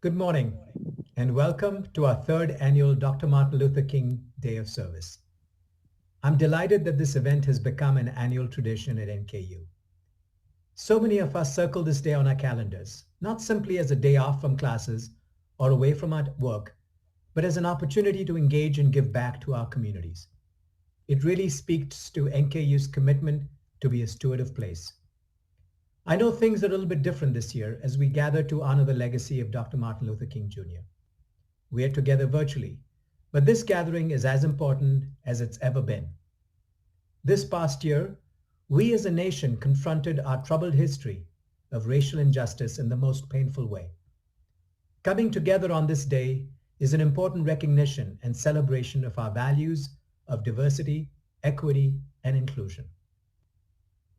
Good morning, and welcome to our third annual Dr. Martin Luther King Day of Service. I'm delighted that this event has become an annual tradition at NKU. So many of us circle this day on our calendars, not simply as a day off from classes or away from our work, but as an opportunity to engage and give back to our communities. It really speaks to NKU's commitment to be a steward of place. I know things are a little bit different this year as we gather to honor the legacy of Dr. Martin Luther King Jr. We are together virtually, but this gathering is as important as it's ever been. This past year, we as a nation confronted our troubled history of racial injustice in the most painful way. Coming together on this day is an important recognition and celebration of our values of diversity, equity, and inclusion.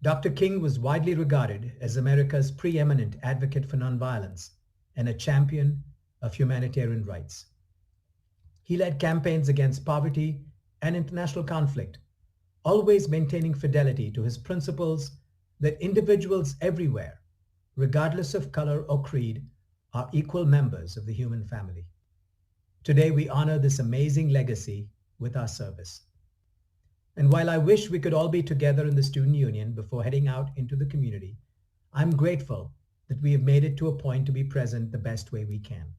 Dr. King was widely regarded as America's preeminent advocate for nonviolence and a champion of humanitarian rights. He led campaigns against poverty and international conflict, always maintaining fidelity to his principles that individuals everywhere, regardless of color or creed, are equal members of the human family. Today, we honor this amazing legacy with our service. And while I wish we could all be together in the Student Union before heading out into the community, I'm grateful that we have made it to a point to be present the best way we can.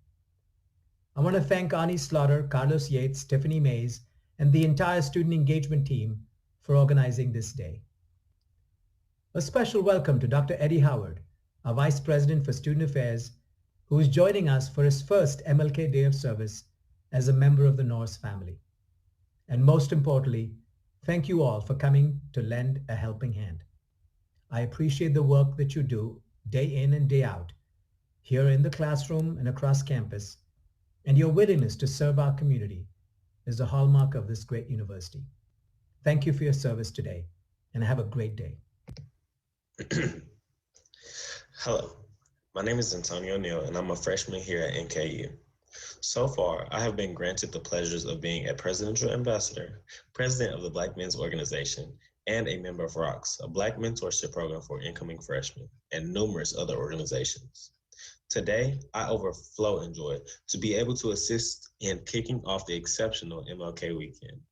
I want to thank Ani Slaughter, Carlos Yates, Tiffany Mays, and the entire student engagement team for organizing this day. A special welcome to Dr. Eddie Howard, our Vice President for Student Affairs, who is joining us for his first MLK Day of Service as a member of the Norse family. And most importantly, thank you all for coming to lend a helping hand. I appreciate the work that you do day in and day out, here in the classroom and across campus, and your willingness to serve our community is the hallmark of this great university. Thank you for your service today, and have a great day. Hello, my name is Antonio Neal, and I'm a freshman here at NKU. So far, I have been granted the pleasures of being a presidential ambassador, president of the Black Men's Organization, and a member of ROCKS, a Black mentorship program for incoming freshmen, and numerous other organizations. Today, I overflow in joy to be able to assist in kicking off the exceptional MLK weekend.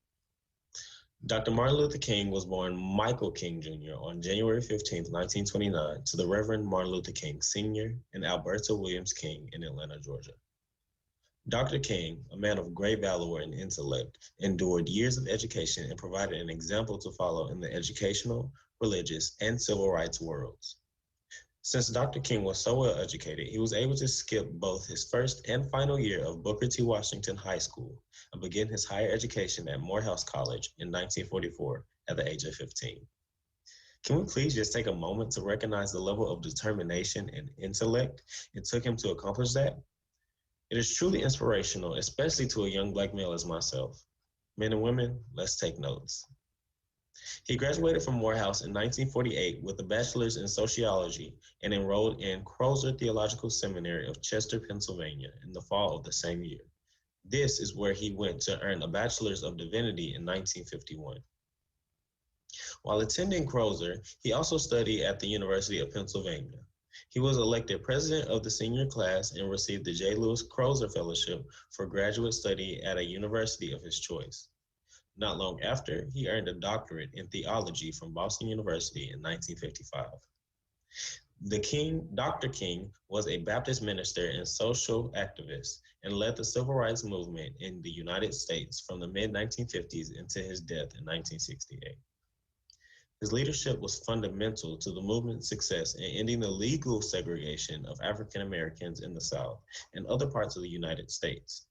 Dr. Martin Luther King was born Michael King Jr. on January 15, 1929, to the Reverend Martin Luther King Sr. and Alberta Williams King in Atlanta, Georgia. Dr. King, a man of great valor and intellect, endured years of education and provided an example to follow in the educational, religious, and civil rights worlds. Since Dr. King was so well educated, he was able to skip both his first and final year of Booker T. Washington High School and begin his higher education at Morehouse College in 1944 at the age of 15. Can we please just take a moment to recognize the level of determination and intellect it took him to accomplish that? It is truly inspirational, especially to a young Black male as myself. Men and women, let's take notes. He graduated from Morehouse in 1948 with a bachelor's in sociology and enrolled in Crozer Theological Seminary of Chester, Pennsylvania in the fall of the same year. This is where he went to earn a bachelor's of divinity in 1951. While attending Crozer, he also studied at the University of Pennsylvania. He was elected president of the senior class and received the J. Lewis Crozer Fellowship for graduate study at a university of his choice. Not long after, he earned a doctorate in theology from Boston University in 1955. Dr. King was a Baptist minister and social activist and led the civil rights movement in the United States from the mid-1950s until his death in 1968. His leadership was fundamental to the movement's success in ending the legal segregation of African Americans in the South and other parts of the United States.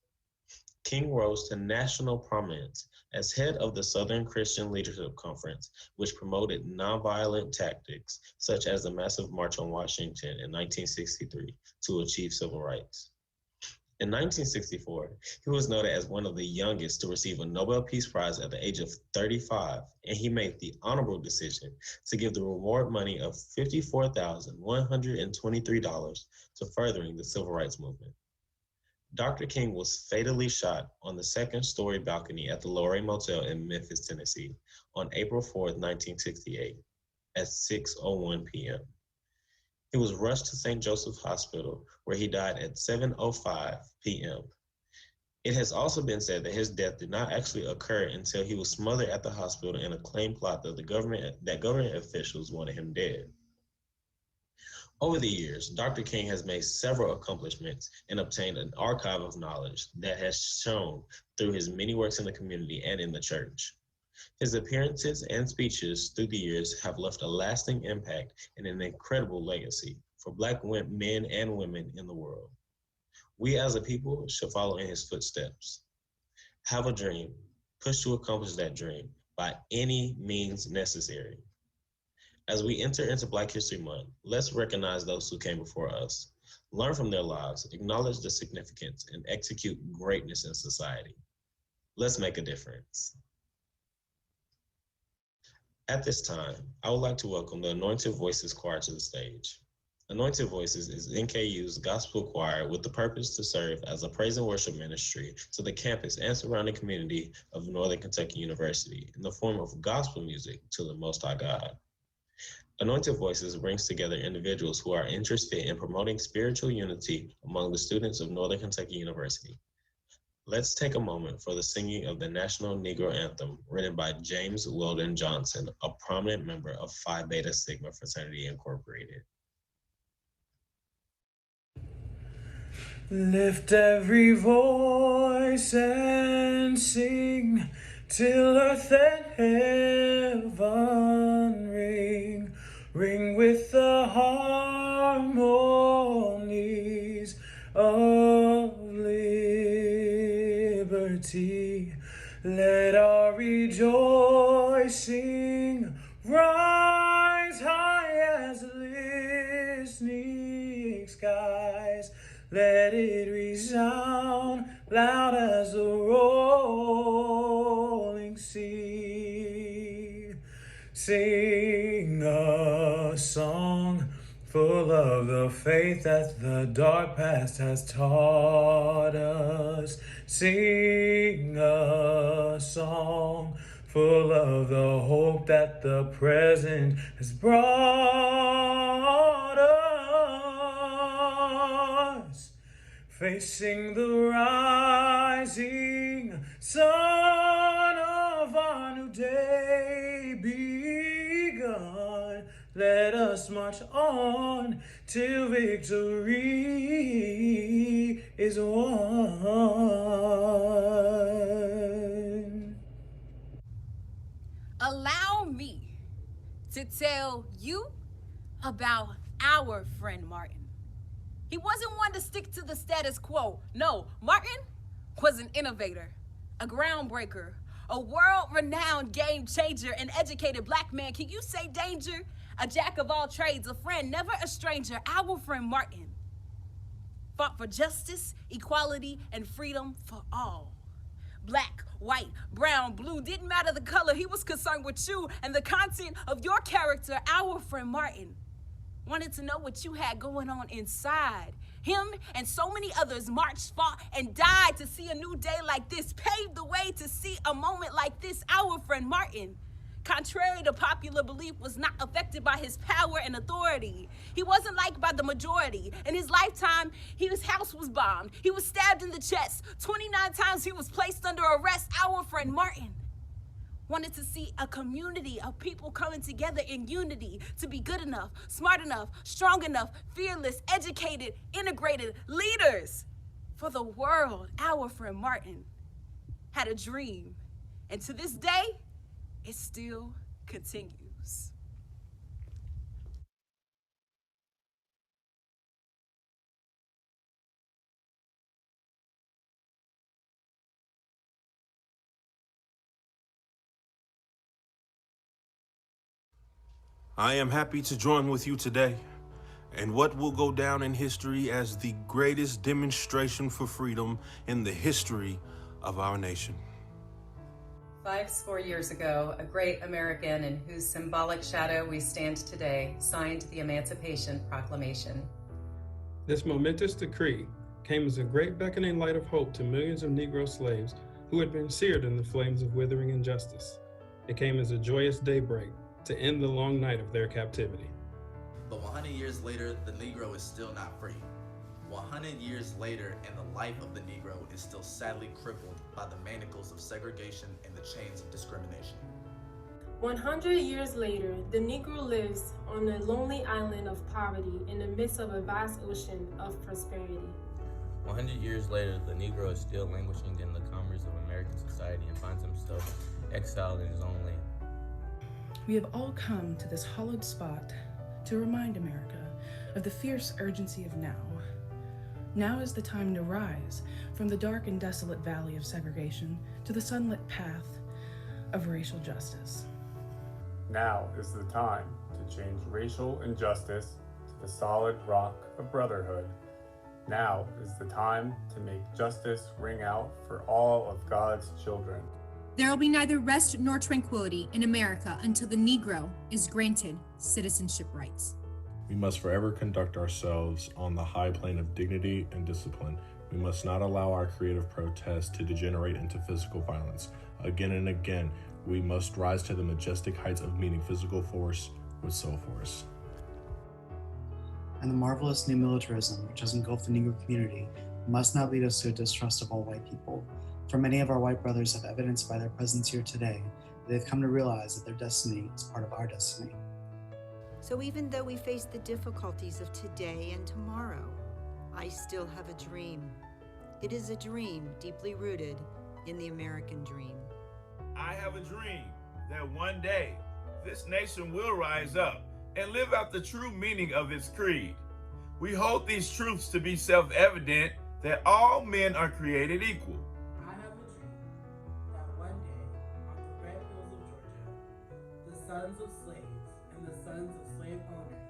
King rose to national prominence as head of the Southern Christian Leadership Conference, which promoted nonviolent tactics, such as the massive March on Washington in 1963, to achieve civil rights. In 1964, he was noted as one of the youngest to receive a Nobel Peace Prize at the age of 35, and he made the honorable decision to give the reward money of $54,123 to furthering the civil rights movement. Dr. King was fatally shot on the second-story balcony at the Lorraine Motel in Memphis, Tennessee, on April 4, 1968, at 6:01 p.m. He was rushed to St. Joseph's Hospital, where he died at 7:05 p.m. It has also been said that his death did not actually occur until he was smothered at the hospital in a claimed plot that government officials wanted him dead. Over the years, Dr. King has made several accomplishments and obtained an archive of knowledge that has shown through his many works in the community and in the church. His appearances and speeches through the years have left a lasting impact and an incredible legacy for Black men and women in the world. We as a people should follow in his footsteps. Have a dream, push to accomplish that dream by any means necessary. As we enter into Black History Month, let's recognize those who came before us, learn from their lives, acknowledge the significance, and execute greatness in society. Let's make a difference. At this time, I would like to welcome the Anointed Voices Choir to the stage. Anointed Voices is NKU's gospel choir with the purpose to serve as a praise and worship ministry to the campus and surrounding community of Northern Kentucky University in the form of gospel music to the Most High God. Anointed Voices brings together individuals who are interested in promoting spiritual unity among the students of Northern Kentucky University. Let's take a moment for the singing of the National Negro Anthem written by James Weldon Johnson, a prominent member of Phi Beta Sigma Fraternity Incorporated. Lift every voice and sing till earth and heaven ring. Ring with the harmonies of liberty. Let our rejoicing rise high as listening skies. Let it resound loud as the rolling sea. Sing a song full of the faith that the dark past has taught us. Sing a song full of the hope that the present has brought us. Facing the rising sun of our new day begun, let us march on till victory is won. Allow me to tell you about our friend Martin. He wasn't one to stick to the status quo. No, Martin was an innovator, a groundbreaker, a world-renowned game changer, an educated Black man. Can you say danger? A jack of all trades, a friend, never a stranger. Our friend Martin fought for justice, equality, and freedom for all. Black, white, brown, blue, didn't matter the color. He was concerned with you and the content of your character. Our friend Martin wanted to know what you had going on inside. Him and so many others marched, fought, and died to see a new day like this, paved the way to see a moment like this. Our friend Martin, contrary to popular belief, was not affected by his power and authority. He wasn't liked by the majority. In his lifetime, his house was bombed. He was stabbed in the chest. 29 times he was placed under arrest. Our friend Martin wanted to see a community of people coming together in unity to be good enough, smart enough, strong enough, fearless, educated, integrated leaders for the world. Our friend Martin had a dream, and to this day, it still continues. I am happy to join with you today in what will go down in history as the greatest demonstration for freedom in the history of our nation. 50 years ago, a great American in whose symbolic shadow we stand today signed the Emancipation Proclamation. This momentous decree came as a great beckoning light of hope to millions of Negro slaves who had been seared in the flames of withering injustice. It came as a joyous daybreak to end the long night of their captivity. But 100 years later, the Negro is still not free. 100 years later, and the life of the Negro is still sadly crippled by the manacles of segregation and the chains of discrimination. 100 years later, the Negro lives on a lonely island of poverty in the midst of a vast ocean of prosperity. 100 years later, the Negro is still languishing in the commerce of American society and finds himself exiled in his own land. We have all come to this hallowed spot to remind America of the fierce urgency of now. Now is the time to rise from the dark and desolate valley of segregation to the sunlit path of racial justice. Now is the time to change racial injustice to the solid rock of brotherhood. Now is the time to make justice ring out for all of God's children. There will be neither rest nor tranquility in America until the Negro is granted citizenship rights. We must forever conduct ourselves on the high plane of dignity and discipline. We must not allow our creative protest to degenerate into physical violence. Again and again, we must rise to the majestic heights of meeting physical force with soul force. And the marvelous new militarism which has engulfed the Negro community must not lead us to a distrust of all white people. For many of our white brothers have evidenced by their presence here today that they've come to realize that their destiny is part of our destiny. So even though we face the difficulties of today and tomorrow, I still have a dream. It is a dream deeply rooted in the American dream. I have a dream that one day this nation will rise up and live out the true meaning of its creed. We hold these truths to be self-evident that all men are created equal. I have a dream that one day on the red hills of Georgia, the sons of slaves and the sons of slave owners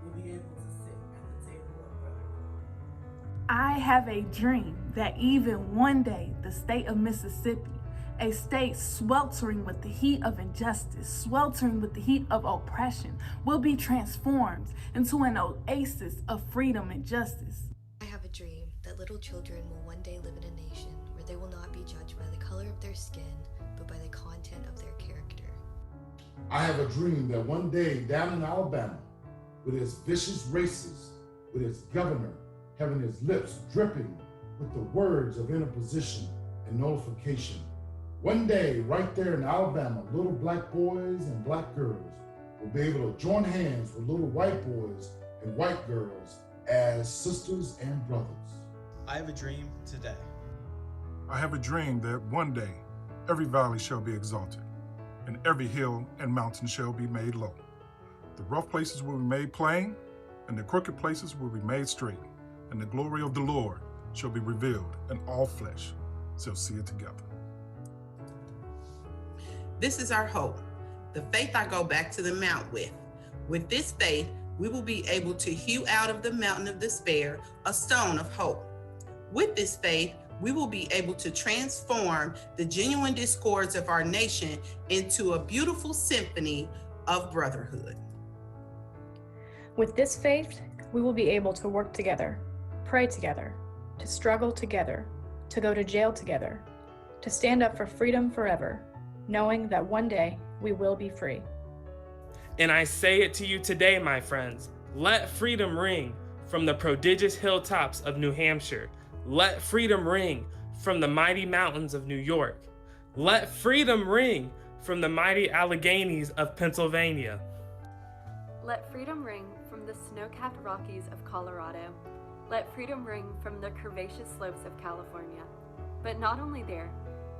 will be able to sit at the table of brotherhood. I have a dream that even one day the state of Mississippi, a state sweltering with the heat of injustice, sweltering with the heat of oppression, will be transformed into an oasis of freedom and justice. I have a dream that little children will one day live in a nation where they will not be judged by the color of their skin, but by the content of their character. I have a dream that one day down in Alabama, with its vicious racists, with its governor having his lips dripping with the words of interposition and nullification, one day, right there in Alabama, little black boys and black girls will be able to join hands with little white boys and white girls as sisters and brothers. I have a dream today. I have a dream that one day every valley shall be exalted, and every hill and mountain shall be made low. The rough places will be made plain, and the crooked places will be made straight, and the glory of the Lord shall be revealed, and all flesh shall see it together. This is our hope, the faith I go back to the mount with. With this faith, we will be able to hew out of the mountain of despair a stone of hope. With this faith, we will be able to transform the genuine discords of our nation into a beautiful symphony of brotherhood. With this faith, we will be able to work together, pray together, to struggle together, to go to jail together, to stand up for freedom forever, knowing that one day we will be free. And I say it to you today, my friends, let freedom ring from the prodigious hilltops of New Hampshire. Let freedom ring from the mighty mountains of New York. Let freedom ring from the mighty Alleghenies of Pennsylvania. Let freedom ring from the snow-capped Rockies of Colorado. Let freedom ring from the curvaceous slopes of California. But not only there,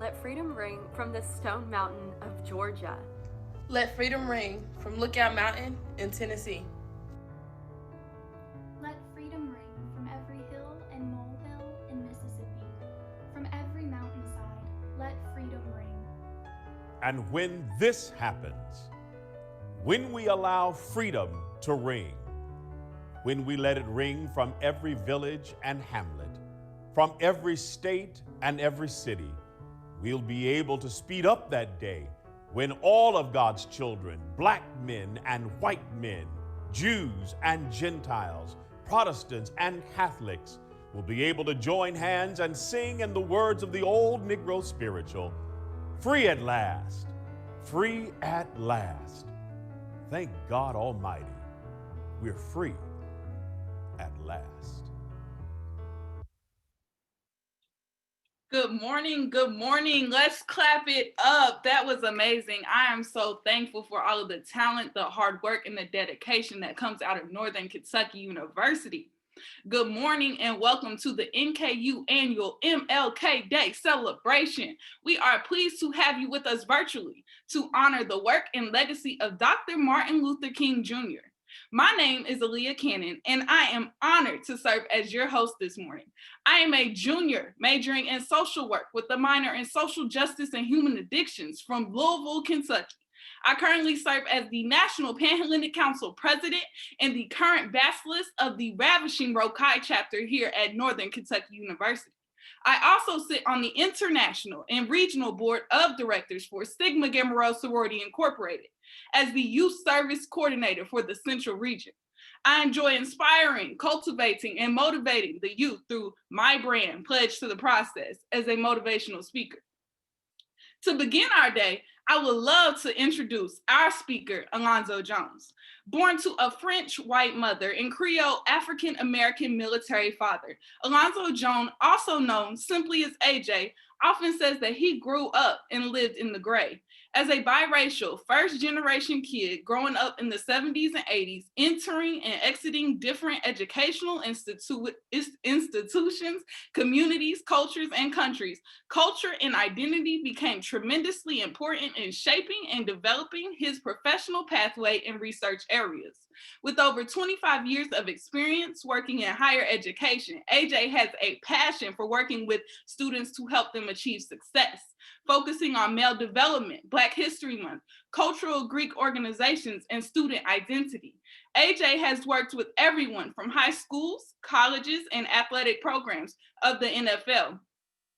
let freedom ring from the Stone Mountain of Georgia. Let freedom ring from Lookout Mountain in Tennessee. Let freedom ring from every hill and molehill in Mississippi. From every mountainside, let freedom ring. And when this happens, when we allow freedom to ring, when we let it ring from every village and hamlet, from every state and every city, we'll be able to speed up that day when all of God's children, black men and white men, Jews and Gentiles, Protestants and Catholics, will be able to join hands and sing in the words of the old Negro spiritual, free at last, free at last. Thank God Almighty. We're free at last. Good morning. Good morning. Let's clap it up. That was amazing. I am so thankful for all of the talent, the hard work, and the dedication that comes out of Northern Kentucky University. Good morning and welcome to the NKU annual MLK Day celebration. We are pleased to have you with us virtually to honor the work and legacy of Dr. Martin Luther King Jr. My name is Aaliyah Cannon, and I am honored to serve as your host this morning. I am a junior majoring in social work with a minor in social justice and human addictions from Louisville, Kentucky. I currently serve as the National Panhellenic Council President and the current Basilisk of the ravishing Rokai chapter here at Northern Kentucky University. I also sit on the International and Regional Board of Directors for Sigma Gamma Rho Sorority Incorporated as the Youth Service Coordinator for the Central Region. I enjoy inspiring, cultivating, and motivating the youth through my brand, Pledge to the Process, as a motivational speaker. To begin our day, I would love to introduce our speaker, Alonzo Jones. Born to a French white mother and Creole African-American military father, Alonzo Jones, also known simply as AJ, often says that he grew up and lived in the gray. As a biracial, first-generation kid growing up in the 70s and 80s, entering and exiting different educational institutions, communities, cultures, and countries, culture and identity became tremendously important in shaping and developing his professional pathway in research areas. With over 25 years of experience working in higher education, AJ has a passion for working with students to help them achieve success, focusing on male development, Black History Month, cultural Greek organizations, and student identity. AJ has worked with everyone from high schools, colleges, and athletic programs of the NFL,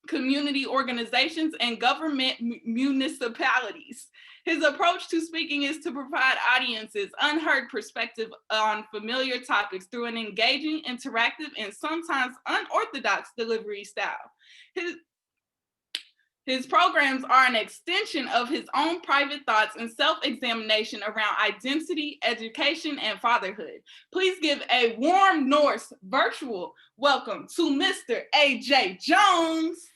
community organizations, and government municipalities. His approach to speaking is to provide audiences unheard perspective on familiar topics through an engaging, interactive, and sometimes unorthodox delivery style. His programs are an extension of his own private thoughts and self-examination around identity, education, and fatherhood. Please give a warm Norse virtual welcome to Mr. AJ Jones.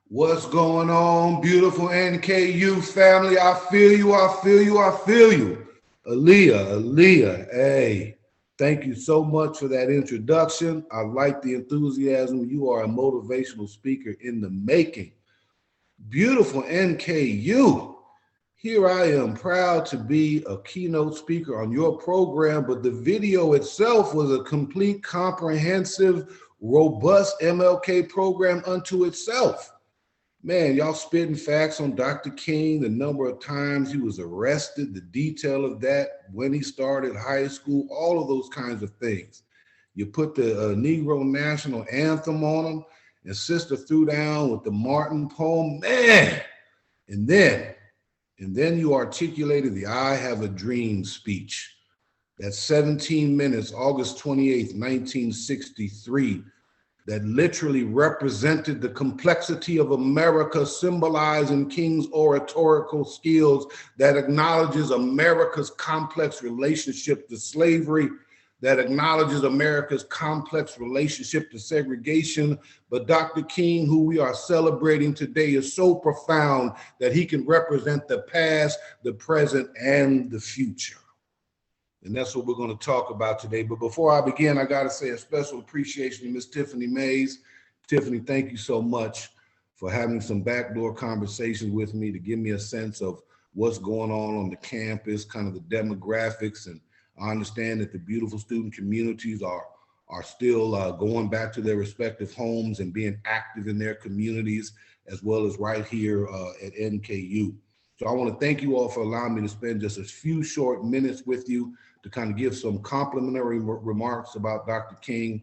What's going on, beautiful NKU family? I feel you, I feel you, I feel you. Aaliyah, hey, thank you so much for that introduction. I like the enthusiasm. You are a motivational speaker in the making. Beautiful NKU. Here I am, proud to be a keynote speaker on your program, but the video itself was a complete, comprehensive, robust MLK program unto itself. Man, y'all spitting facts on Dr. King, the number of times he was arrested, the detail of that, when he started high school, all of those kinds of things. You put the Negro National Anthem on him, and Sister threw down with the Martin poem, man. And then you articulated the I Have a Dream speech. That's 17 minutes, August 28th, 1963. That literally represented the complexity of America, symbolizing King's oratorical skills, that acknowledges America's complex relationship to slavery, that acknowledges America's complex relationship to segregation. But Dr. King, who we are celebrating today, is so profound that he can represent the past, the present, and the future. And that's what we're going to talk about today. But before I begin, I got to say a special appreciation to Miss Tiffany Mays. Tiffany, thank you so much for having some backdoor conversations with me to give me a sense of what's going on the campus, kind of the demographics. And I understand that the beautiful student communities are still going back to their respective homes and being active in their communities, as well as right here at NKU. So I want to thank you all for allowing me to spend just a few short minutes with you to kind of give some complimentary remarks about Dr. King,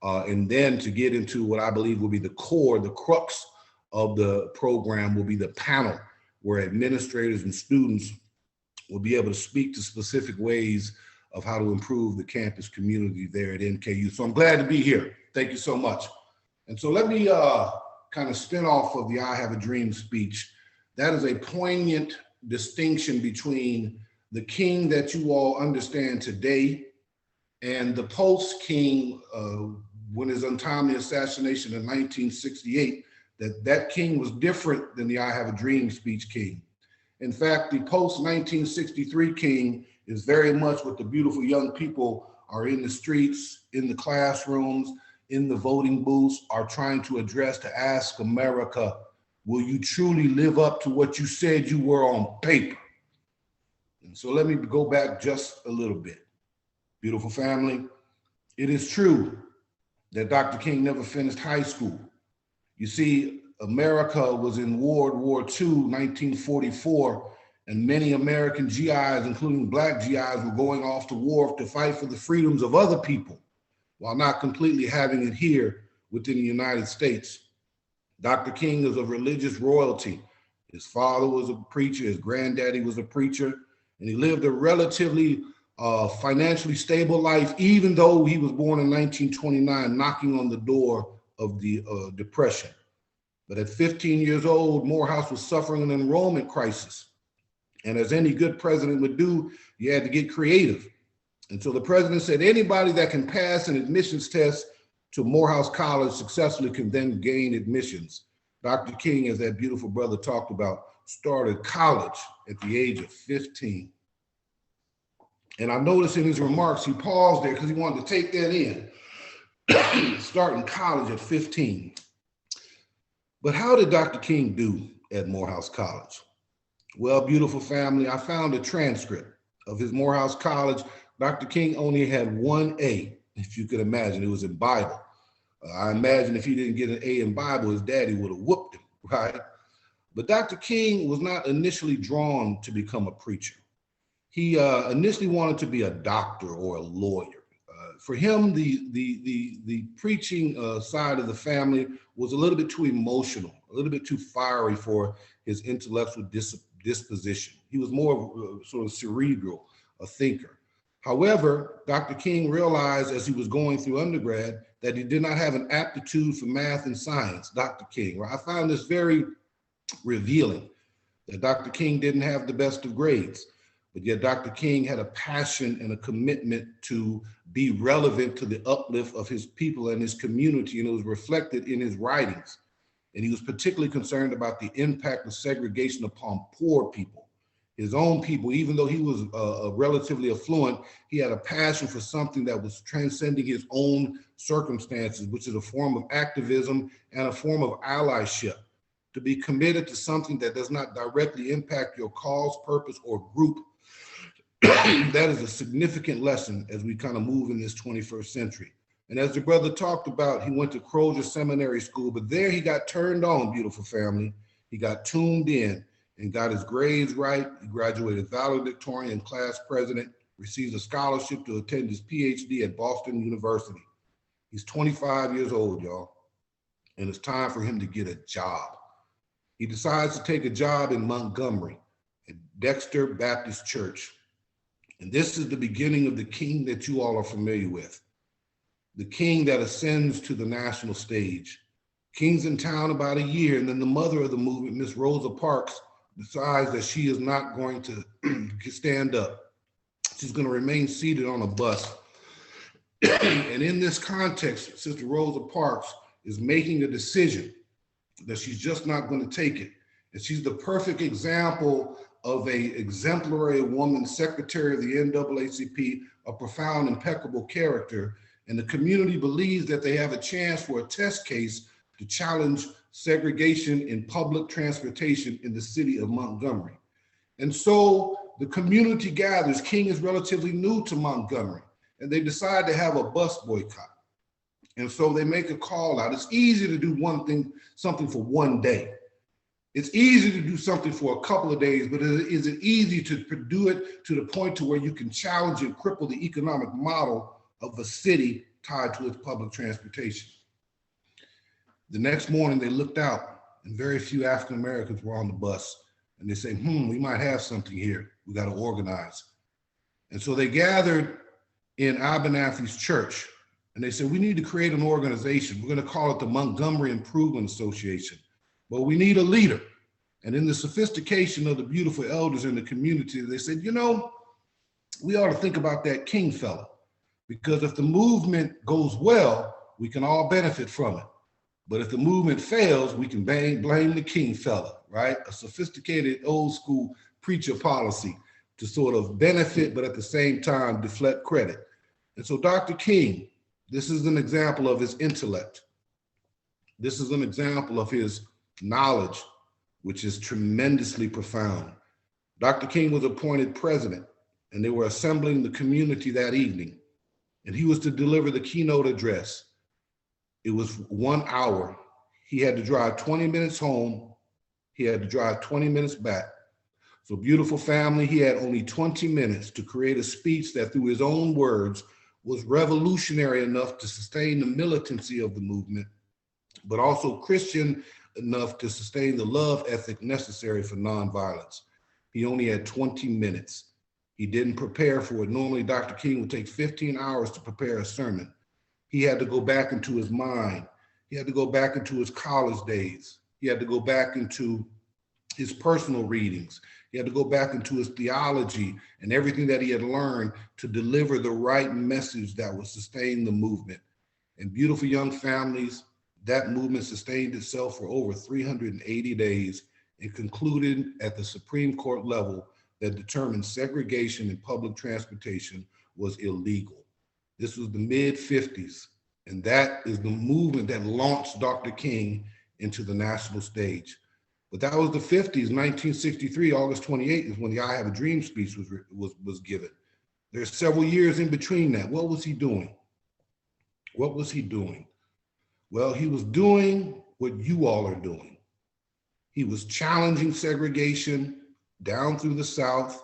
and then to get into what I believe will be the core, the crux of the program will be the panel, where administrators and students will be able to speak to specific ways of how to improve the campus community there at NKU. So I'm glad to be here. Thank you so much. And so let me kind of spin off of the I Have a Dream speech. That is a poignant distinction between the king that you all understand today and the post-king, when his untimely assassination in 1968, that king was different than the I Have a Dream speech king. In fact, the post-1963 king is very much what the beautiful young people are in the streets, in the classrooms, in the voting booths, are trying to address, to ask America, will you truly live up to what you said you were on paper? And so let me go back just a little bit. Beautiful family, it is true that Dr. King never finished high school. You see, America was in World War II, 1944, and many American GIs, including Black GIs, were going off to war to fight for the freedoms of other people while not completely having it here within the United States. Dr. King is of religious royalty. His father was a preacher, his granddaddy was a preacher, and he lived a relatively financially stable life, even though he was born in 1929, knocking on the door of the Depression. But at 15 years old, Morehouse was suffering an enrollment crisis. And as any good president would do, you had to get creative. And so the president said, anybody that can pass an admissions test to Morehouse College successfully can then gain admissions. Dr. King, as that beautiful brother talked about, started college at the age of 15. And I noticed in his remarks, he paused there because he wanted to take that in, starting college at 15. But how did Dr. King do at Morehouse College? Well, beautiful family, I found a transcript of his Morehouse College. Dr. King only had one A, if you could imagine. It was in Bible. I imagine if he didn't get an A in Bible, his daddy would have whooped him, right? But Dr. King was not initially drawn to become a preacher. He initially wanted to be a doctor or a lawyer. For him, the preaching side of the family was a little bit too emotional, a little bit too fiery for his intellectual disposition. He was more sort of cerebral, a thinker. However, Dr. King realized as he was going through undergrad that he did not have an aptitude for math and science, Dr. King. Right? I found this very revealing, that Dr. King didn't have the best of grades, but yet Dr. King had a passion and a commitment to be relevant to the uplift of his people and his community, and it was reflected in his writings. And he was particularly concerned about the impact of segregation upon poor people. His own people, even though he was relatively affluent, he had a passion for something that was transcending his own circumstances, which is a form of activism and a form of allyship. To be committed to something that does not directly impact your cause, purpose, or group, that is a significant lesson as we kind of move in this 21st century. And as the brother talked about, he went to Crozier Seminary School, but there he got turned on, beautiful family. He got tuned in and got his grades right. He graduated valedictorian and class president, received a scholarship to attend his PhD at Boston University. He's 25 years old, y'all, and it's time for him to get a job. He decides to take a job in Montgomery at Dexter Baptist Church. And this is the beginning of the king that you all are familiar with, the king that ascends to the national stage. King's in town about a year, and then the mother of the movement, Miss Rosa Parks, decides that she is not going to stand up. She's going to remain seated on a bus. And in this context, Sister Rosa Parks is making a decision that she's just not going to take it. And she's the perfect example of a exemplary woman, secretary of the NAACP, a profound, impeccable character. And the community believes that they have a chance for a test case to challenge segregation in public transportation in the city of Montgomery. And so the community gathers. King is relatively new to Montgomery, and they decide to have a bus boycott. And so they make a call out. It's easy to do something for one day. It's easy to do something for a couple of days, but is it easy to do it to the point to where you can challenge and cripple the economic model of a city tied to its public transportation? The next morning they looked out and very few African Americans were on the bus, and they say, we might have something here. We got to organize. And so they gathered in Abernathy's church, and they said, we need to create an organization. We're going to call it the Montgomery Improvement Association, but we need a leader. And in the sophistication of the beautiful elders in the community, they said, we ought to think about that King fella, because if the movement goes well, we can all benefit from it. But if the movement fails, we can blame the King fella, right? A sophisticated old school preacher policy to sort of benefit, but at the same time deflect credit. And so Dr. King, this is an example of his intellect. This is an example of his knowledge, which is tremendously profound. Dr. King was appointed president, and they were assembling the community that evening, and he was to deliver the keynote address. It was 1 hour. He had to drive 20 minutes home. He had to drive 20 minutes back. So beautiful family, he had only 20 minutes to create a speech that through his own words was revolutionary enough to sustain the militancy of the movement, but also Christian enough to sustain the love ethic necessary for nonviolence. He only had 20 minutes. He didn't prepare for it. Normally, Dr. King would take 15 hours to prepare a sermon. He had to go back into his mind. He had to go back into his college days. He had to go back into his personal readings. He had to go back into his theology and everything that he had learned to deliver the right message that would sustain the movement. And beautiful young families, that movement sustained itself for over 380 days and concluded at the Supreme Court level that determined segregation in public transportation was illegal. This was the mid-50s, and that is the movement that launched Dr. King into the national stage. But that was the 50s. 1963, August 28th is when the I Have a Dream speech was given. There's several years in between that. What was he doing? What was he doing? Well, he was doing what you all are doing. He was challenging segregation down through the South.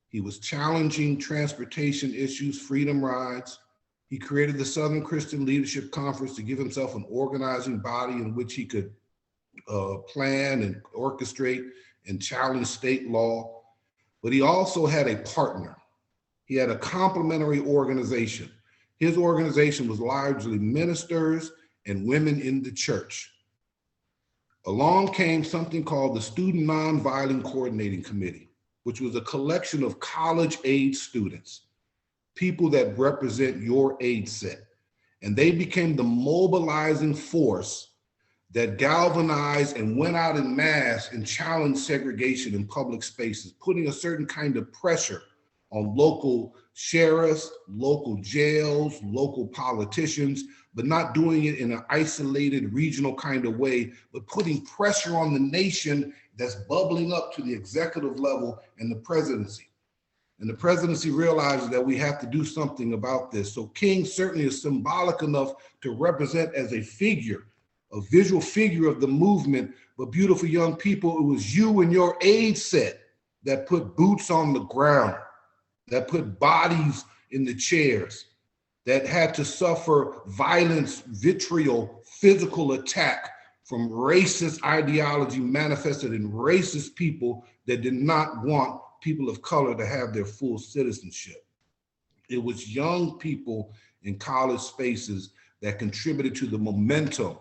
He was challenging transportation issues, freedom rides. He created the Southern Christian Leadership Conference to give himself an organizing body in which he could plan and orchestrate and challenge state law. But he also had a partner. He had a complementary organization. His organization was largely ministers and women in the church. Along came something called the Student Nonviolent Coordinating Committee, which was a collection of college-age students, people that represent your age set. And they became the mobilizing force that galvanized and went out in mass and challenged segregation in public spaces, putting a certain kind of pressure on local sheriffs, local jails, local politicians, but not doing it in an isolated regional kind of way, but putting pressure on the nation that's bubbling up to the executive level and the presidency. And the presidency realizes that we have to do something about this. So King certainly is symbolic enough to represent as a figure, a visual figure of the movement, but beautiful young people, it was you and your age set that put boots on the ground, that put bodies in the chairs, that had to suffer violence, vitriol, physical attack from racist ideology manifested in racist people that did not want people of color to have their full citizenship. It was young people in college spaces that contributed to the momentum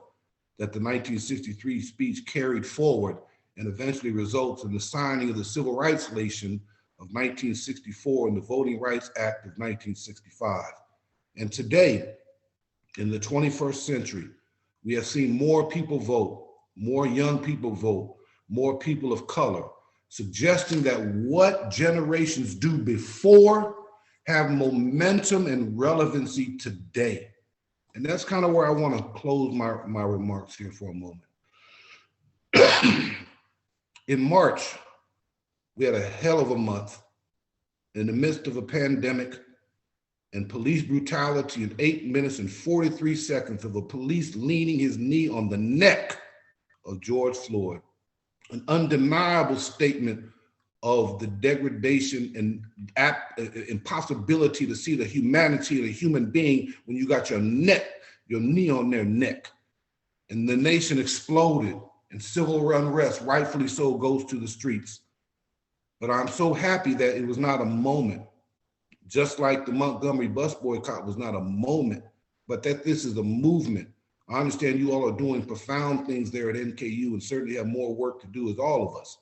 that the 1963 speech carried forward and eventually results in the signing of the Civil Rights Legislation of 1964 and the Voting Rights Act of 1965. And today, in the 21st century, we have seen more people vote, more young people vote, more people of color, suggesting that what generations do before have momentum and relevancy today. And that's kind of where I want to close my remarks here for a moment. In March, we had a hell of a month in the midst of a pandemic and police brutality in 8 minutes and 43 seconds of a police leaning his knee on the neck of George Floyd, an undeniable statement of the degradation and impossibility to see the humanity of a human being when you got your knee on their neck. And the nation exploded and civil unrest, rightfully so, goes to the streets. But I'm so happy that it was not a moment, just like the Montgomery bus boycott was not a moment, but that this is a movement. I understand you all are doing profound things there at NKU and certainly have more work to do as all of us,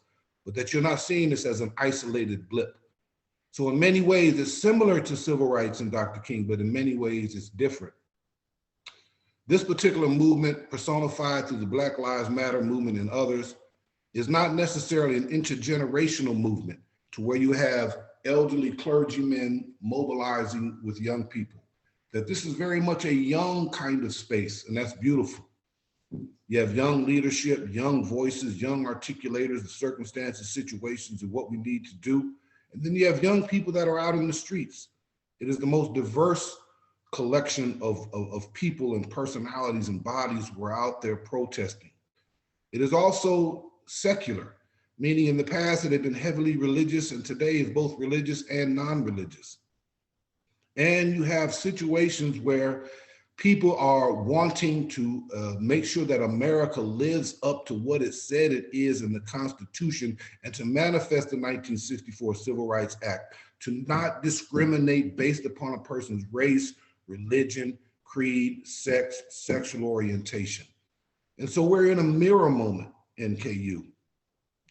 but that you're not seeing this as an isolated blip, So in many ways, it's similar to civil rights and Dr. King, but in many ways it's different. This particular movement, personified through the Black Lives Matter movement and others, is not necessarily an intergenerational movement to where you have elderly clergymen mobilizing with young people. That this is very much a young kind of space, and that's beautiful. You have young leadership, young voices, young articulators of circumstances, situations, and what we need to do. And then you have young people that are out in the streets. It is the most diverse collection of people and personalities and bodies who are out there protesting. It is also secular, meaning in the past it had been heavily religious, and today is both religious and non-religious. And you have situations where people are wanting to make sure that America lives up to what it said it is in the Constitution, and to manifest the 1964 Civil Rights Act, to not discriminate based upon a person's race, religion, creed, sex, sexual orientation. And so we're in a mirror moment, NKU.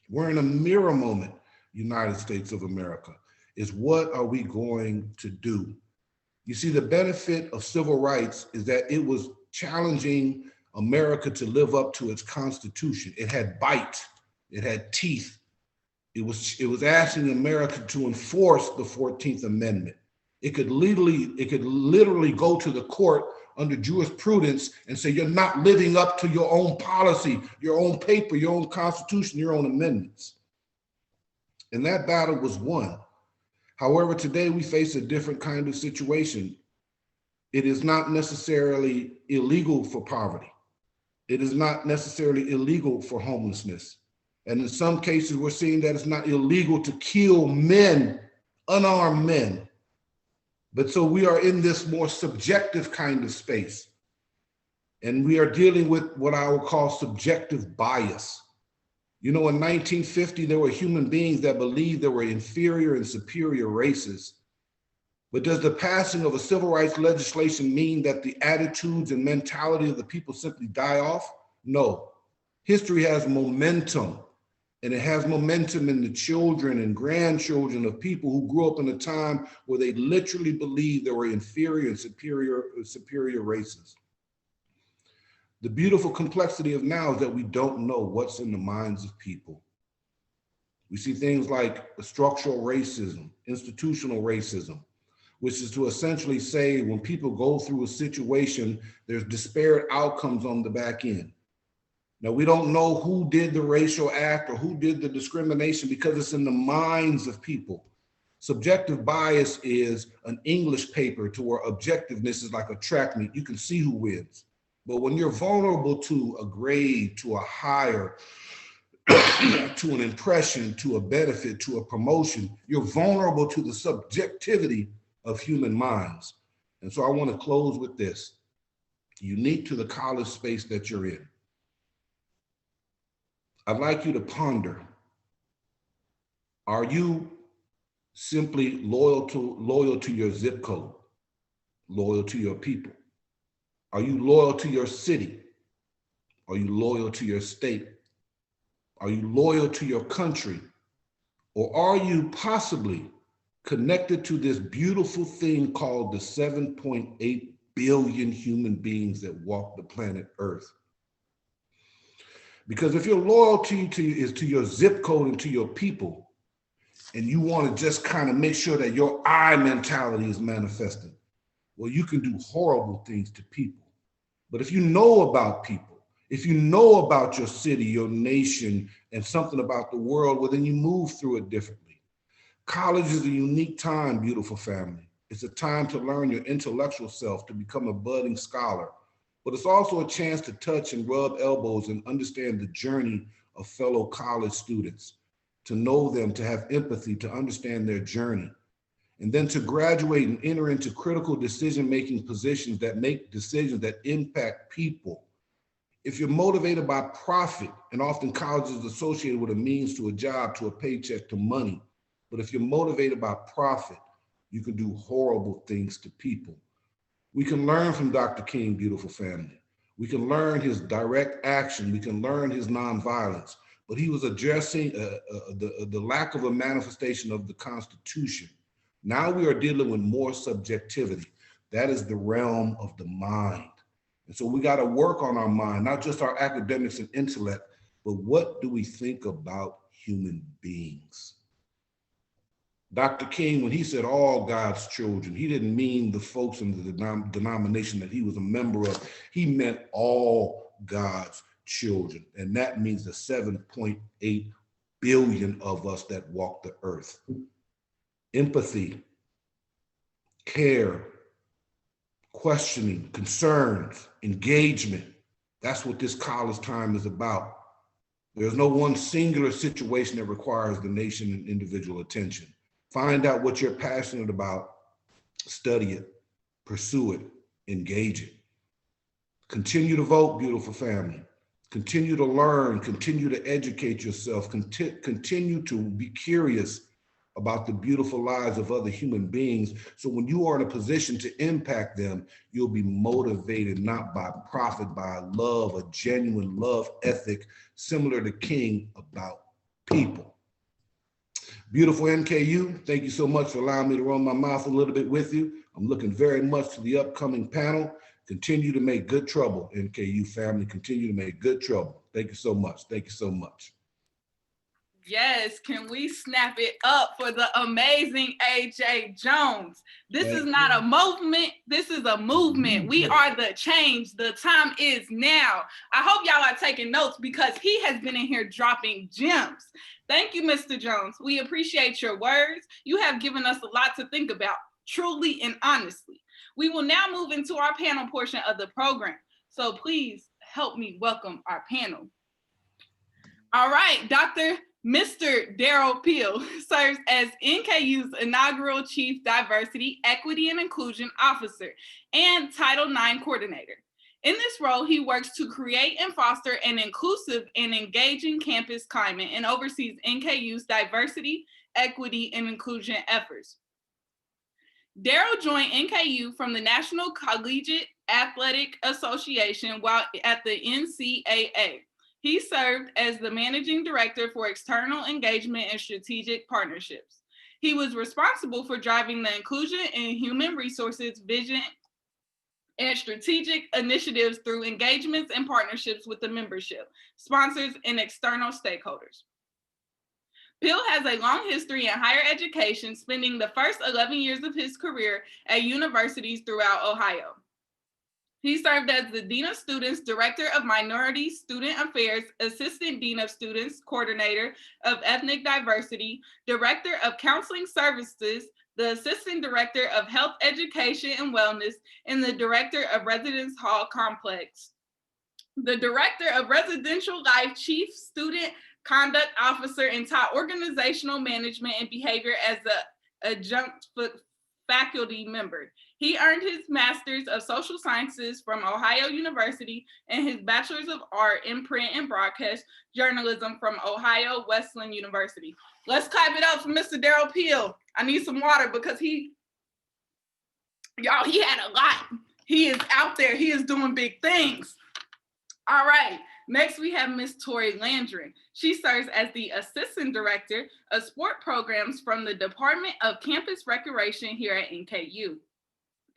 We're in a mirror moment, United States of America, is what are we going to do? You see, the benefit of civil rights is that it was challenging America to live up to its Constitution. It had bite, it had teeth. It was asking America to enforce the 14th Amendment. It could literally go to the court under jurisprudence and say, you're not living up to your own policy, your own paper, your own Constitution, your own amendments. And that battle was won. However, today we face a different kind of situation. It is not necessarily illegal for poverty. It is not necessarily illegal for homelessness. And in some cases, we're seeing that it's not illegal to kill men, unarmed men. But so we are in this more subjective kind of space. And we are dealing with what I would call subjective bias. You know, in 1950, there were human beings that believed there were inferior and superior races. But does the passing of a civil rights legislation mean that the attitudes and mentality of the people simply die off? No. History has momentum, and it has momentum in the children and grandchildren of people who grew up in a time where they literally believed there were inferior and superior races. The beautiful complexity of now is that we don't know what's in the minds of people. We see things like structural racism, institutional racism, which is to essentially say when people go through a situation, there's disparate outcomes on the back end. Now, we don't know who did the racial act or who did the discrimination because it's in the minds of people. Subjective bias is an English paper to where objectiveness is like a track meet. You can see who wins. But when you're vulnerable to a grade, to a hire, to an impression, to a benefit, to a promotion, you're vulnerable to the subjectivity of human minds. And so I want to close with this. Unique to the college space that you're in, I'd like you to ponder, are you simply loyal to your zip code, loyal to your people? Are you loyal to your city? Are you loyal to your state? Are you loyal to your country? Or are you possibly connected to this beautiful thing called the 7.8 billion human beings that walk the planet Earth? Because if your loyalty is to your zip code and to your people, and you want to just kind of make sure that your I mentality is manifesting, well, you can do horrible things to people. But if you know about people, if you know about your city, your nation, and something about the world, well, then you move through it differently. College is a unique time, beautiful family. It's a time to learn your intellectual self, to become a budding scholar. But it's also a chance to touch and rub elbows and understand the journey of fellow college students, to know them, to have empathy, to understand their journey, and then to graduate and enter into critical decision-making positions that make decisions that impact people. If you're motivated by profit, and often college is associated with a means to a job, to a paycheck, to money, but if you're motivated by profit, you can do horrible things to people. We can learn from Dr. King, beautiful family. We can learn his direct action. We can learn his nonviolence. But he was addressing the lack of a manifestation of the Constitution. Now we are dealing with more subjectivity. That is the realm of the mind. And so we got to work on our mind, not just our academics and intellect, but what do we think about human beings? Dr. King, when he said all God's children, he didn't mean the folks in the denomination that he was a member of. He meant all God's children. And that means the 7.8 billion of us that walk the earth. Empathy, care, questioning, concerns, engagement. That's what this college time is about. There's no one singular situation that requires the nation and individual attention. Find out what you're passionate about, study it, pursue it, engage it. Continue to vote, beautiful family. Continue to learn, continue to educate yourself, continue to be curious about the beautiful lives of other human beings. So when you are in a position to impact them, you'll be motivated not by profit, by love, a genuine love ethic, similar to King, about people. Beautiful NKU, thank you so much for allowing me to run my mouth a little bit with you. I'm looking very much to the upcoming panel. Continue to make good trouble, NKU family. Continue to make good trouble. Thank you so much. Thank you so much. Yes, can we snap it up for the amazing AJ Jones? This is not a movement, this is a movement. We are the change. The time is now. I hope y'all are taking notes because he has been in here dropping gems. Thank you, Mr. Jones. We appreciate your words. You have given us a lot to think about, truly and honestly. We will now move into our panel portion of the program. So please help me welcome our panel. All right, Mr. Daryl Peel serves as NKU's inaugural Chief Diversity, Equity, and Inclusion Officer and Title IX Coordinator. In this role, he works to create and foster an inclusive and engaging campus climate and oversees NKU's diversity, equity, and inclusion efforts. Daryl joined NKU from the National Collegiate Athletic Association while at the NCAA. He served as the Managing Director for External Engagement and Strategic Partnerships. He was responsible for driving the inclusion and human resources vision and strategic initiatives through engagements and partnerships with the membership, sponsors, and external stakeholders. Peel has a long history in higher education, spending the first 11 years of his career at universities throughout Ohio. He served as the Dean of Students, Director of Minority Student Affairs, Assistant Dean of Students, Coordinator of Ethnic Diversity, Director of Counseling Services, the Assistant Director of Health Education and Wellness, and the Director of Residence Hall Complex. The Director of Residential Life, Chief Student Conduct Officer, and taught organizational management and behavior as an adjunct faculty member. He earned his Master's of Social Sciences from Ohio University and his Bachelor's of Art in Print and Broadcast Journalism from Ohio Wesleyan University. Let's clap it up for Mr. Daryl Peel. I need some water because he had a lot. He is out there. He is doing big things. All right. Next, we have Miss Tori Landry. She serves as the Assistant Director of Sport Programs from the Department of Campus Recreation here at NKU.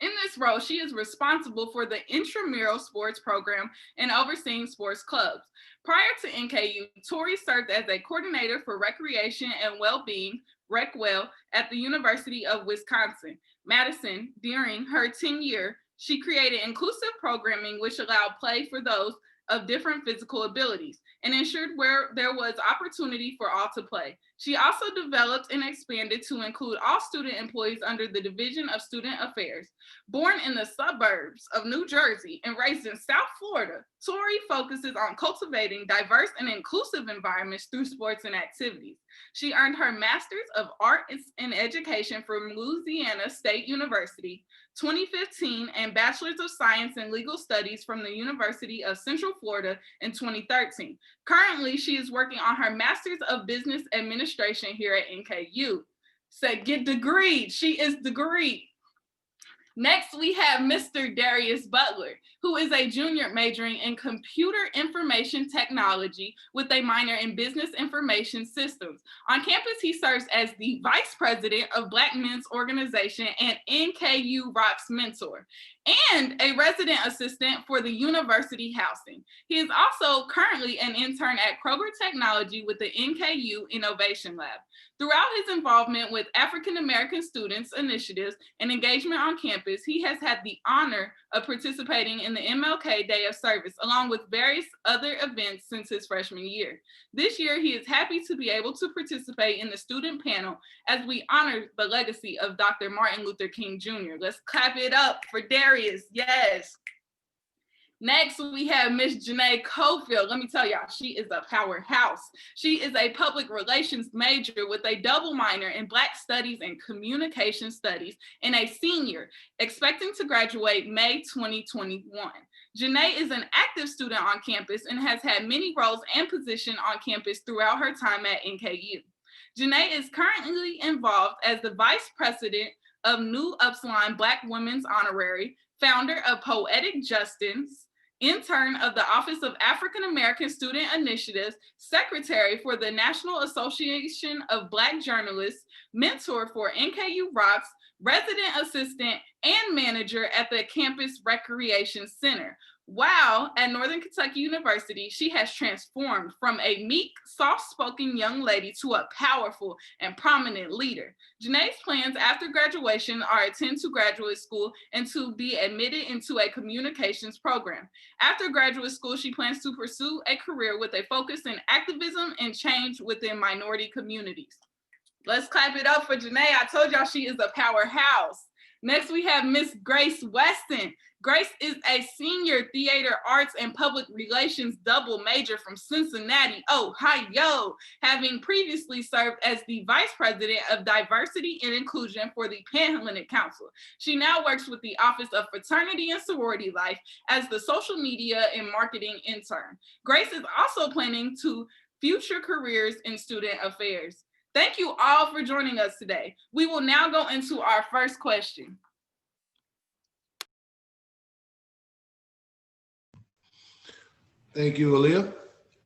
In this role, she is responsible for the intramural sports program and overseeing sports clubs. Prior to NKU, Tori served as a coordinator for recreation and well-being, RecWell, at the University of Wisconsin-Madison. During her tenure, she created inclusive programming which allowed play for those of different physical abilities and ensured where there was opportunity for all to play. She also developed and expanded to include all student employees under the Division of Student Affairs. Born in the suburbs of New Jersey and raised in South Florida, Tori focuses on cultivating diverse and inclusive environments through sports and activities. She earned her Master's of Arts in Education from Louisiana State University, 2015, and Bachelor's of Science in Legal Studies from the University of Central Florida in 2013. Currently, she is working on her Master's of Business Administration here at NKU. Said, get degreed. She is degreed. Next, we have Mr. Darius Butler, who is a junior majoring in computer information technology with a minor in business information systems. On campus, he serves as the vice president of Black Men's Organization and NKU Rocks mentor, and a resident assistant for the university housing. He is also currently an intern at Kroger Technology with the NKU Innovation Lab. Throughout his involvement with African American students initiatives and engagement on campus, he has had the honor of participating in the MLK Day of Service, along with various other events since his freshman year. This year, he is happy to be able to participate in the student panel as we honor the legacy of Dr. Martin Luther King Jr. Let's clap it up for Darius. Yes. Next, we have Miss Janae Cofield. Let me tell y'all, she is a powerhouse. She is a public relations major with a double minor in Black Studies and Communication Studies and a senior, expecting to graduate May 2021. Janae is an active student on campus and has had many roles and positions on campus throughout her time at NKU. Janae is currently involved as the vice president of New Upsline Black Women's Honorary, founder of Poetic Justice, intern of the Office of African American Student Initiatives, secretary for the National Association of Black Journalists, mentor for NKU Rocks, resident assistant, and manager at the Campus Recreation Center. While at Northern Kentucky University, she has transformed from a meek, soft-spoken young lady to a powerful and prominent leader. Janae's plans after graduation are attend to graduate school and to be admitted into a communications program. After graduate school, she plans to pursue a career with a focus in activism and change within minority communities. Let's clap it up for Janae. I told y'all she is a powerhouse. Next, we have Miss Grace Weston. Grace is a senior theater arts and public relations double major from Cincinnati, Ohio, having previously served as the vice president of diversity and inclusion for the Panhellenic Council. She now works with the Office of Fraternity and Sorority Life as the social media and marketing intern. Grace is also planning to future careers in student affairs. Thank you all for joining us today. We will now go into our first question. Thank you, Aaliyah.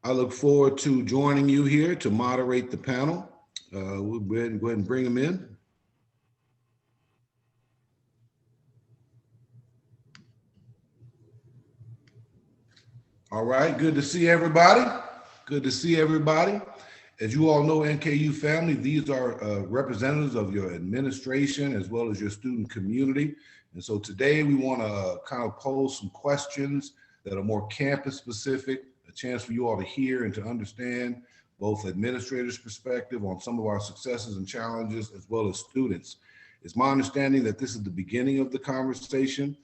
I look forward to joining you here to moderate the panel. We'll go ahead and bring them in. All right, good to see everybody. Good to see everybody. As you all know, NKU family, these are representatives of your administration as well as your student community. And so today we want to kind of pose some questions that are more campus specific, a chance for you all to hear and to understand both administrators' perspective on some of our successes and challenges, as well as students. It's my understanding that this is the beginning of the conversation.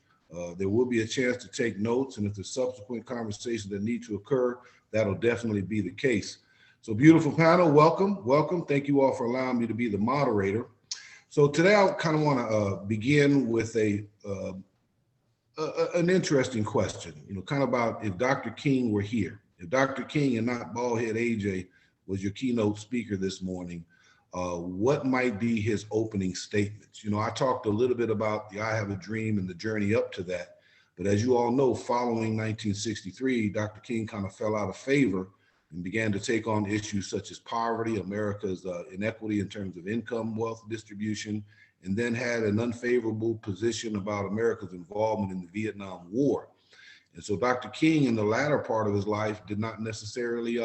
There will be a chance to take notes, and if there's subsequent conversations that need to occur, that'll definitely be the case. So beautiful panel, welcome, welcome. Thank you all for allowing me to be the moderator. So today I kind of want to begin with an interesting question, kind of about if Dr. King were here. If Dr. King and not Baldhead AJ was your keynote speaker this morning, what might be his opening statements? I talked a little bit about the I Have a Dream and the journey up to that. But as you all know, following 1963, Dr. King kind of fell out of favor and began to take on issues such as poverty, America's inequity in terms of income, wealth distribution, and then had an unfavorable position about America's involvement in the Vietnam War. And so Dr. King, in the latter part of his life, did not necessarily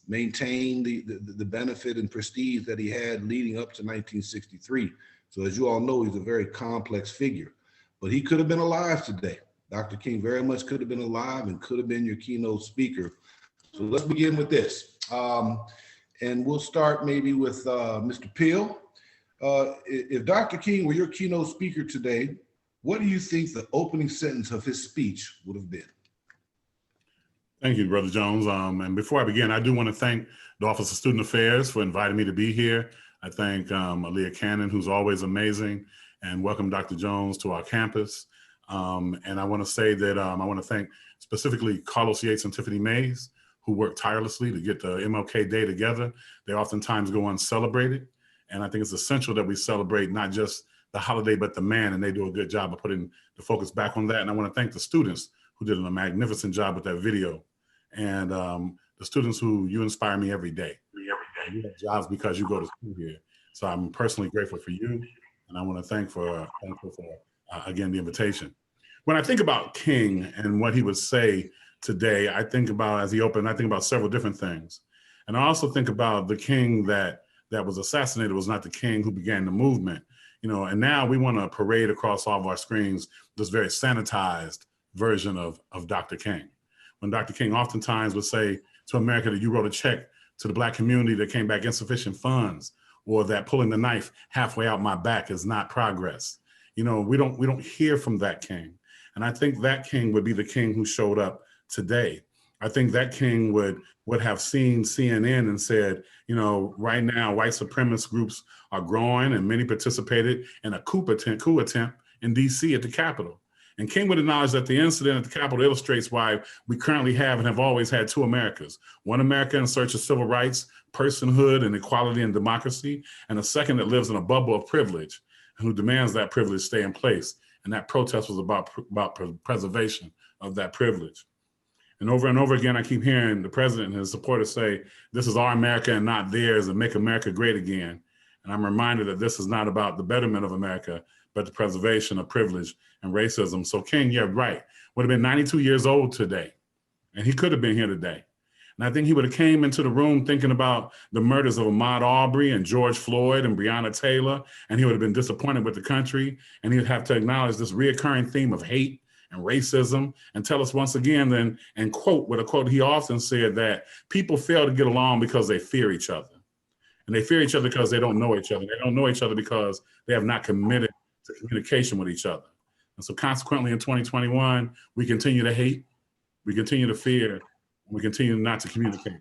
maintain the benefit and prestige that he had leading up to 1963. So as you all know, he's a very complex figure, but he could have been alive today. Dr. King very much could have been alive and could have been your keynote speaker. So let's begin with this. And we'll start maybe with Mr. Peel. If Dr. King were your keynote speaker today, what do you think the opening sentence of his speech would have been? Thank you, Brother Jones. And before I begin, I do want to thank the Office of Student Affairs for inviting me to be here. I thank Aaliyah Cannon, who's always amazing, and welcome Dr. Jones to our campus. And I want to say that I want to thank specifically Carlos Yates and Tiffany Mays, who worked tirelessly to get the MLK Day together. They oftentimes go uncelebrated. And I think it's essential that we celebrate not just the holiday, but the man, and they do a good job of putting the focus back on that. And I want to thank the students who did a magnificent job with that video, and the students who you inspire me every day. You have jobs because you go to school here. So I'm personally grateful for you, and I want to thankful for again the invitation. When I think about King and what he would say today, I think about, as he opened, I think about several different things. And I also think about the king that was assassinated was not the king who began the movement. And now we want to parade across all of our screens this very sanitized version of Dr. King. When Dr. King oftentimes would say to America that you wrote a check to the Black community that came back insufficient funds, or that pulling the knife halfway out my back is not progress. We don't hear from that king. And I think that king would be the king who showed up today. I think that king would have seen CNN and said, right now white supremacist groups are growing, and many participated in a coup attempt in DC at the Capitol. And King would acknowledge that the incident at the Capitol illustrates why we currently have and have always had two Americas. One America in search of civil rights, personhood, and equality and democracy, and a second that lives in a bubble of privilege and who demands that privilege stay in place. And that protest was about preservation of that privilege. And over again, I keep hearing the president and his supporters say, this is our America and not theirs, and make America great again. And I'm reminded that this is not about the betterment of America, but the preservation of privilege and racism. So King, you're right, would have been 92 years old today. And he could have been here today. And I think he would have came into the room thinking about the murders of Ahmaud Arbery and George Floyd and Breonna Taylor, and he would have been disappointed with the country. And he would have to acknowledge this reoccurring theme of hate and racism, and tell us once again then, and quote with a quote he often said, that people fail to get along because they fear each other. And they fear each other because they don't know each other. They don't know each other because they have not committed to communication with each other. And so consequently in 2021, we continue to hate, we continue to fear, and we continue not to communicate.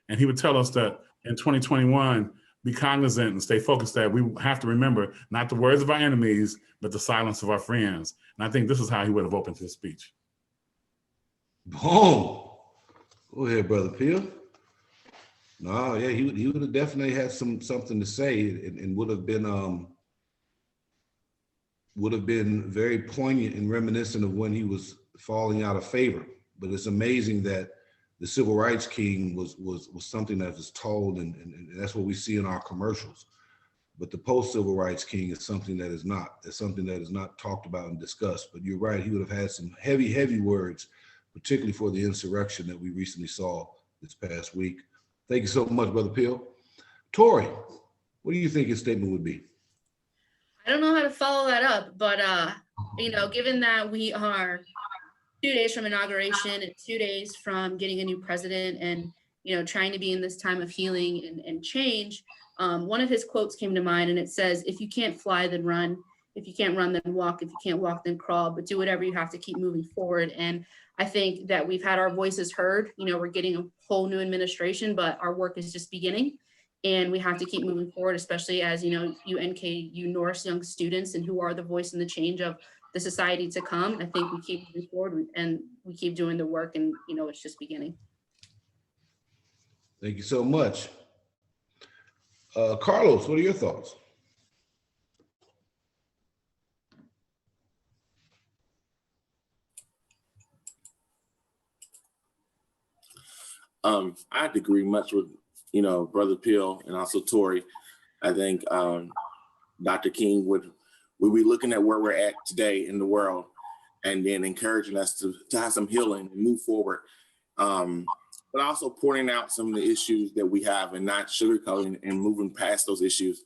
And he would tell us that in 2021, be cognizant and stay focused that we have to remember not the words of our enemies, but the silence of our friends. And I think this is how he would have opened his speech. Boom. Go ahead, Brother Peel. No, yeah, he would have definitely had something to say, and would have been very poignant and reminiscent of when he was falling out of favor. But it's amazing that the civil rights king was something that was told, and that's what we see in our commercials. But the post-civil rights king is something that is not. It's something that is not talked about and discussed. But you're right, he would have had some heavy words, particularly for the insurrection that we recently saw this past week. Thank you so much, Brother Peel. Tori, what do you think his statement would be? I don't know how to follow that up, but given that we are 2 days from inauguration and 2 days from getting a new president, and trying to be in this time of healing and change, one of his quotes came to mind, and it says, "If you can't fly, then run. If you can't run, then walk. If you can't walk, then crawl. But do whatever you have to keep moving forward." And I think that we've had our voices heard. We're getting a whole new administration, but our work is just beginning. And we have to keep moving forward, especially as, you NKU Norse young students, and who are the voice and the change of the society to come. I think we keep moving forward and we keep doing the work, and, it's just beginning. Thank you so much. Carlos, what are your thoughts? I'd agree much with, Brother Peel and also Tori. I think Dr. King would be looking at where we're at today in the world, and then encouraging us to have some healing and move forward. But also pointing out some of the issues that we have and not sugarcoating and moving past those issues.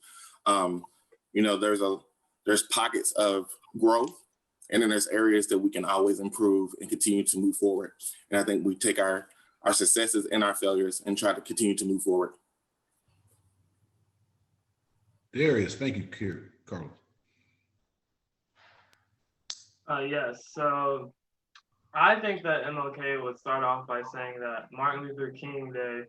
There's pockets of growth, and then there's areas that we can always improve and continue to move forward. And I think we take our successes and our failures and try to continue to move forward. Darius, thank you, Carlos. Yes, so I think that MLK would start off by saying that Martin Luther King Day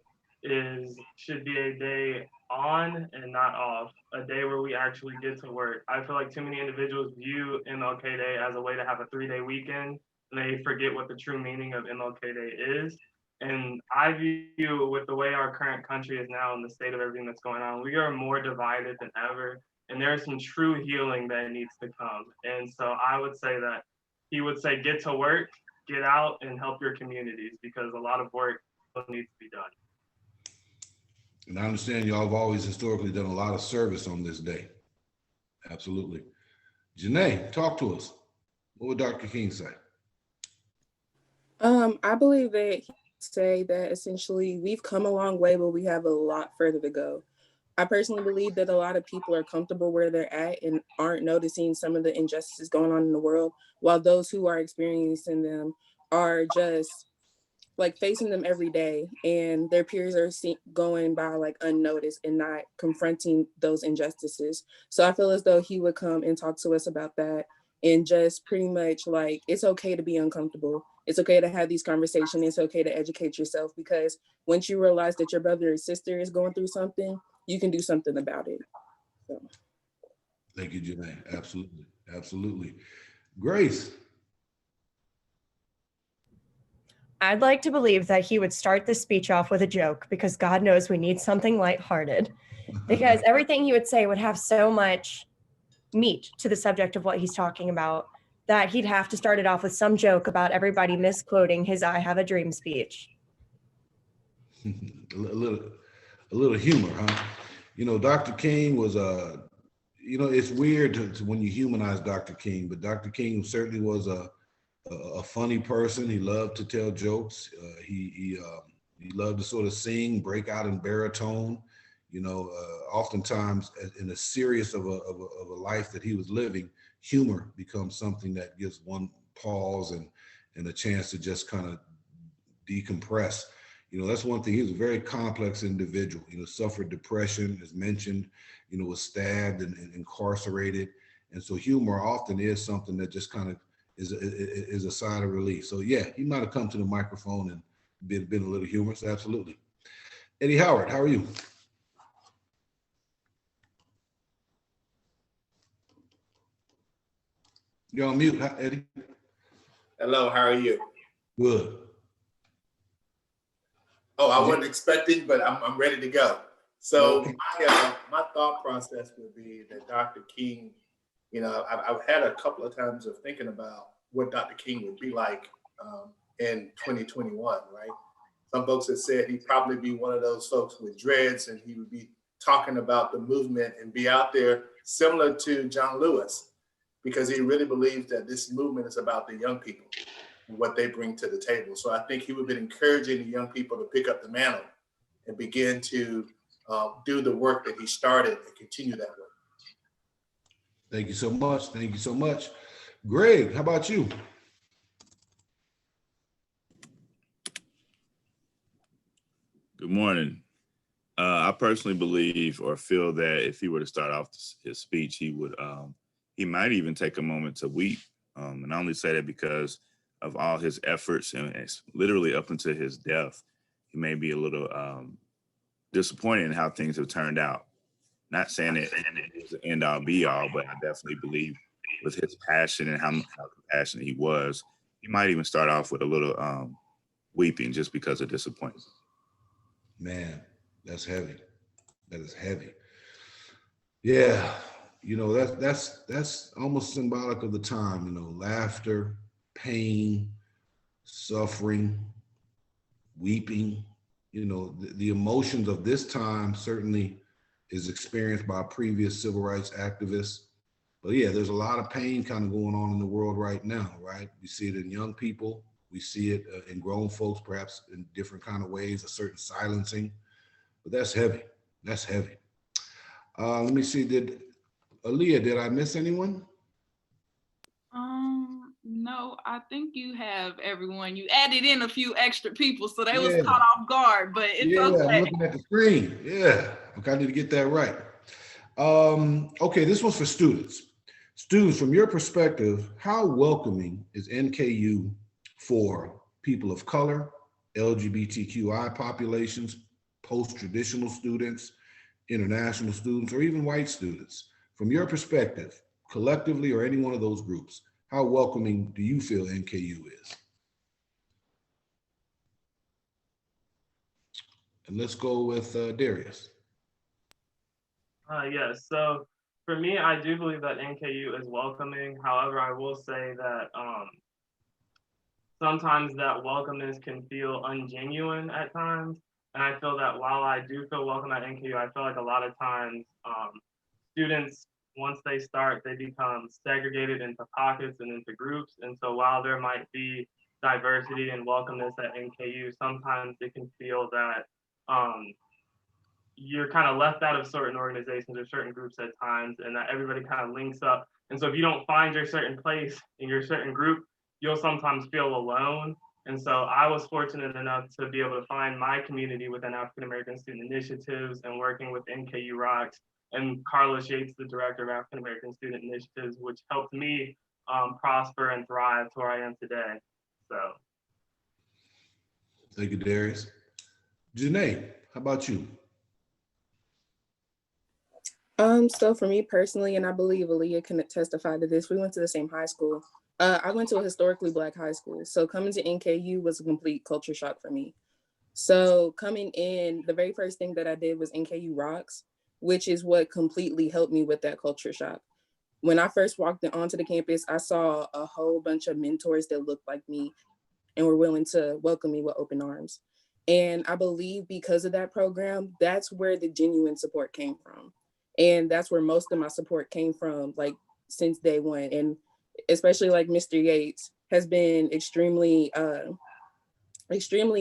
should be a day on and not off, a day where we actually get to work. I feel like too many individuals view MLK Day as a way to have a 3-day weekend, and they forget what the true meaning of MLK Day is. And I view, with the way our current country is now and the state of everything that's going on, we are more divided than ever. and there's some true healing that needs to come. And so I would say that he would say, get to work, get out and help your communities, because a lot of work still needs to be done. And I understand y'all have always historically done a lot of service on this day. Absolutely. Janae, talk to us. What would Dr. King say? I believe that he say that essentially we've come a long way, but we have a lot further to go. I personally believe that a lot of people are comfortable where they're at and aren't noticing some of the injustices going on in the world, while those who are experiencing them are just like facing them every day, and their peers are going by like unnoticed and not confronting those injustices. So I feel as though he would come and talk to us about that, and just pretty much like, it's okay to be uncomfortable. It's okay to have these conversations. It's okay to educate yourself, because once you realize that your brother or sister is going through something, you can do something about it. So. Thank you, Janae. Absolutely. Absolutely. Grace. I'd like to believe that he would start the speech off with a joke, because God knows we need something lighthearted, because everything he would say would have so much meat to the subject of what he's talking about that he'd have to start it off with some joke about everybody misquoting his "I have a dream" speech. a little humor, huh? You know, Dr. King was you know, it's weird to when you humanize Dr. King, but Dr. King certainly was a funny person. He loved to tell jokes. He loved to sort of sing, break out in baritone. You know, oftentimes in a serious of a life that he was living, humor becomes something that gives one pause and a chance to just kind of decompress. You know, that's one thing. He was a very complex individual. You know, suffered depression, as mentioned. You know, was stabbed and incarcerated, and so humor often is something that just kind of is a sign of relief. So yeah, he might have come to the microphone and been a little humorous. Absolutely. Eddie Howard, how are you? You're on mute, Eddie. Hello, how are you? Good. Oh, I wasn't expecting, but I'm ready to go. So my thought process would be that Dr. King, you know, I've had a couple of times of thinking about what Dr. King would be like in 2021, right? Some folks have said he'd probably be one of those folks with dreads, and he would be talking about the movement and be out there similar to John Lewis, because he really believes that this movement is about the young people and what they bring to the table. So I think he would be encouraging the young people to pick up the mantle and begin to do the work that he started and continue that work. Thank you so much. Thank you so much. Greg, how about you? Good morning. I personally believe or feel that if he were to start off his speech, he would, he might even take a moment to weep. And I only say that because of all his efforts, and it's literally up until his death, he may be a little disappointed in how things have turned out. Not saying that it was the end all be all, but I definitely believe with his passion and how compassionate he was, he might even start off with a little weeping just because of disappointment. Man, that's heavy. That is heavy. Yeah, you know, that's almost symbolic of the time, you know, laughter, pain, suffering, weeping, you know, the emotions of this time certainly is experienced by previous civil rights activists. But yeah, there's a lot of pain kind of going on in the world right now, right? We see it in young people. We see it in grown folks, perhaps in different kind of ways, a certain silencing. But that's heavy. That's heavy. Let me see, Aaliyah, did I miss anyone? No, I think you have everyone. You added in a few extra people, so they was Yeah. caught off guard, but it's Yeah, okay. I'm looking at the screen. Yeah, okay, I need to get that right. Okay, this one's for students. Students, from your perspective, how welcoming is NKU for people of color, LGBTQI populations, post-traditional students, international students, or even white students? From your perspective, collectively or any one of those groups, how welcoming do you feel NKU is? And let's go with Darius. Yeah, so For me, I do believe that NKU is welcoming. However, I will say that sometimes that welcomeness can feel ungenuine at times. And I feel that while I do feel welcome at NKU, I feel like a lot of times students, once they start, they become segregated into pockets and into groups. And so while there might be diversity and welcomeness at NKU, sometimes it can feel that you're kind of left out of certain organizations or certain groups at times, and that everybody kind of links up. And so if you don't find your certain place in your certain group, you'll sometimes feel alone. And so I was fortunate enough to be able to find my community within African American Student Initiatives and working with NKU Rocks and Carlos Yates, the director of African American Student Initiatives, which helped me prosper and thrive to where I am today. So. Thank you, Darius. Janae, how about you? So for me personally, and I believe Aaliyah can testify to this, we went to the same high school. I went to a historically Black high school. So coming to NKU was a complete culture shock for me. So coming in, the very first thing that I did was NKU Rocks, which is what completely helped me with that culture shock. When I first walked onto the campus, I saw a whole bunch of mentors that looked like me and were willing to welcome me with open arms. And I believe because of that program, that's where the genuine support came from. And that's where most of my support came from, like since day one. And especially like Mr. Yates has been extremely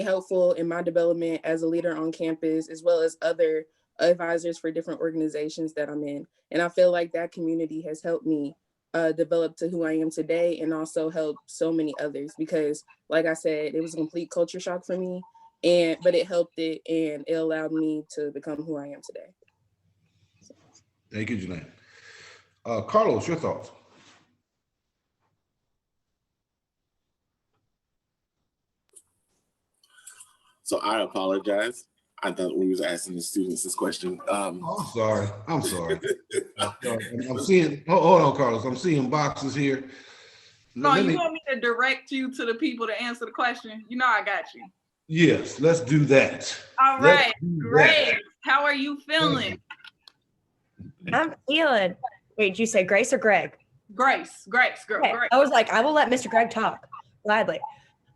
helpful in my development as a leader on campus, as well as other advisors for different organizations that I'm in. And I feel like that community has helped me develop to who I am today, and also helped so many others, because like I said, it was a complete culture shock for me, but it helped it, and it allowed me to become who I am today. Thank you, Janae. Carlos, your thoughts? So I apologize. I thought we was asking the students this question. I'm sorry. I'm seeing, hold on, Carlos. I'm seeing boxes here. No, you want me to direct you to the people to answer the question? You know I got you. Yes, let's do that. All right, great. How are you feeling? I'm feeling. Wait, did you say Grace or Greg? Grace. Okay. I was like, I will let Mr. Greg talk gladly.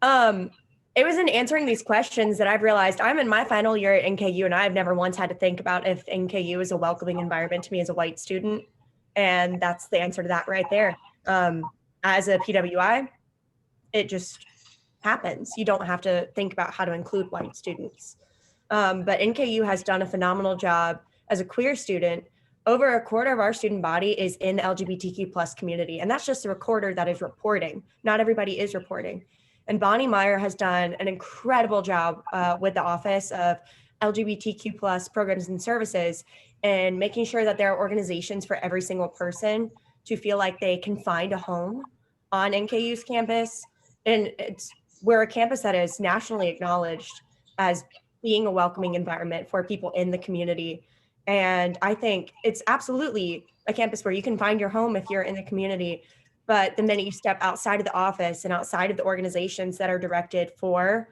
It was in answering these questions that I've realized I'm in my final year at NKU, and I've never once had to think about if NKU is a welcoming environment to me as a white student. And that's the answer to that right there. As a PWI, it just happens. You don't have to think about how to include white students. But NKU has done a phenomenal job as a queer student. Over a quarter of our student body is in the LGBTQ plus community. And that's just a recorder that is reporting. Not everybody is reporting. And Bonnie Meyer has done an incredible job with the Office of LGBTQ plus programs and services, and making sure that there are organizations for every single person to feel like they can find a home on NKU's campus. And we're a campus that is nationally acknowledged as being a welcoming environment for people in the community. And I think it's absolutely a campus where you can find your home if you're in the community. But the minute you step outside of the office and outside of the organizations that are directed for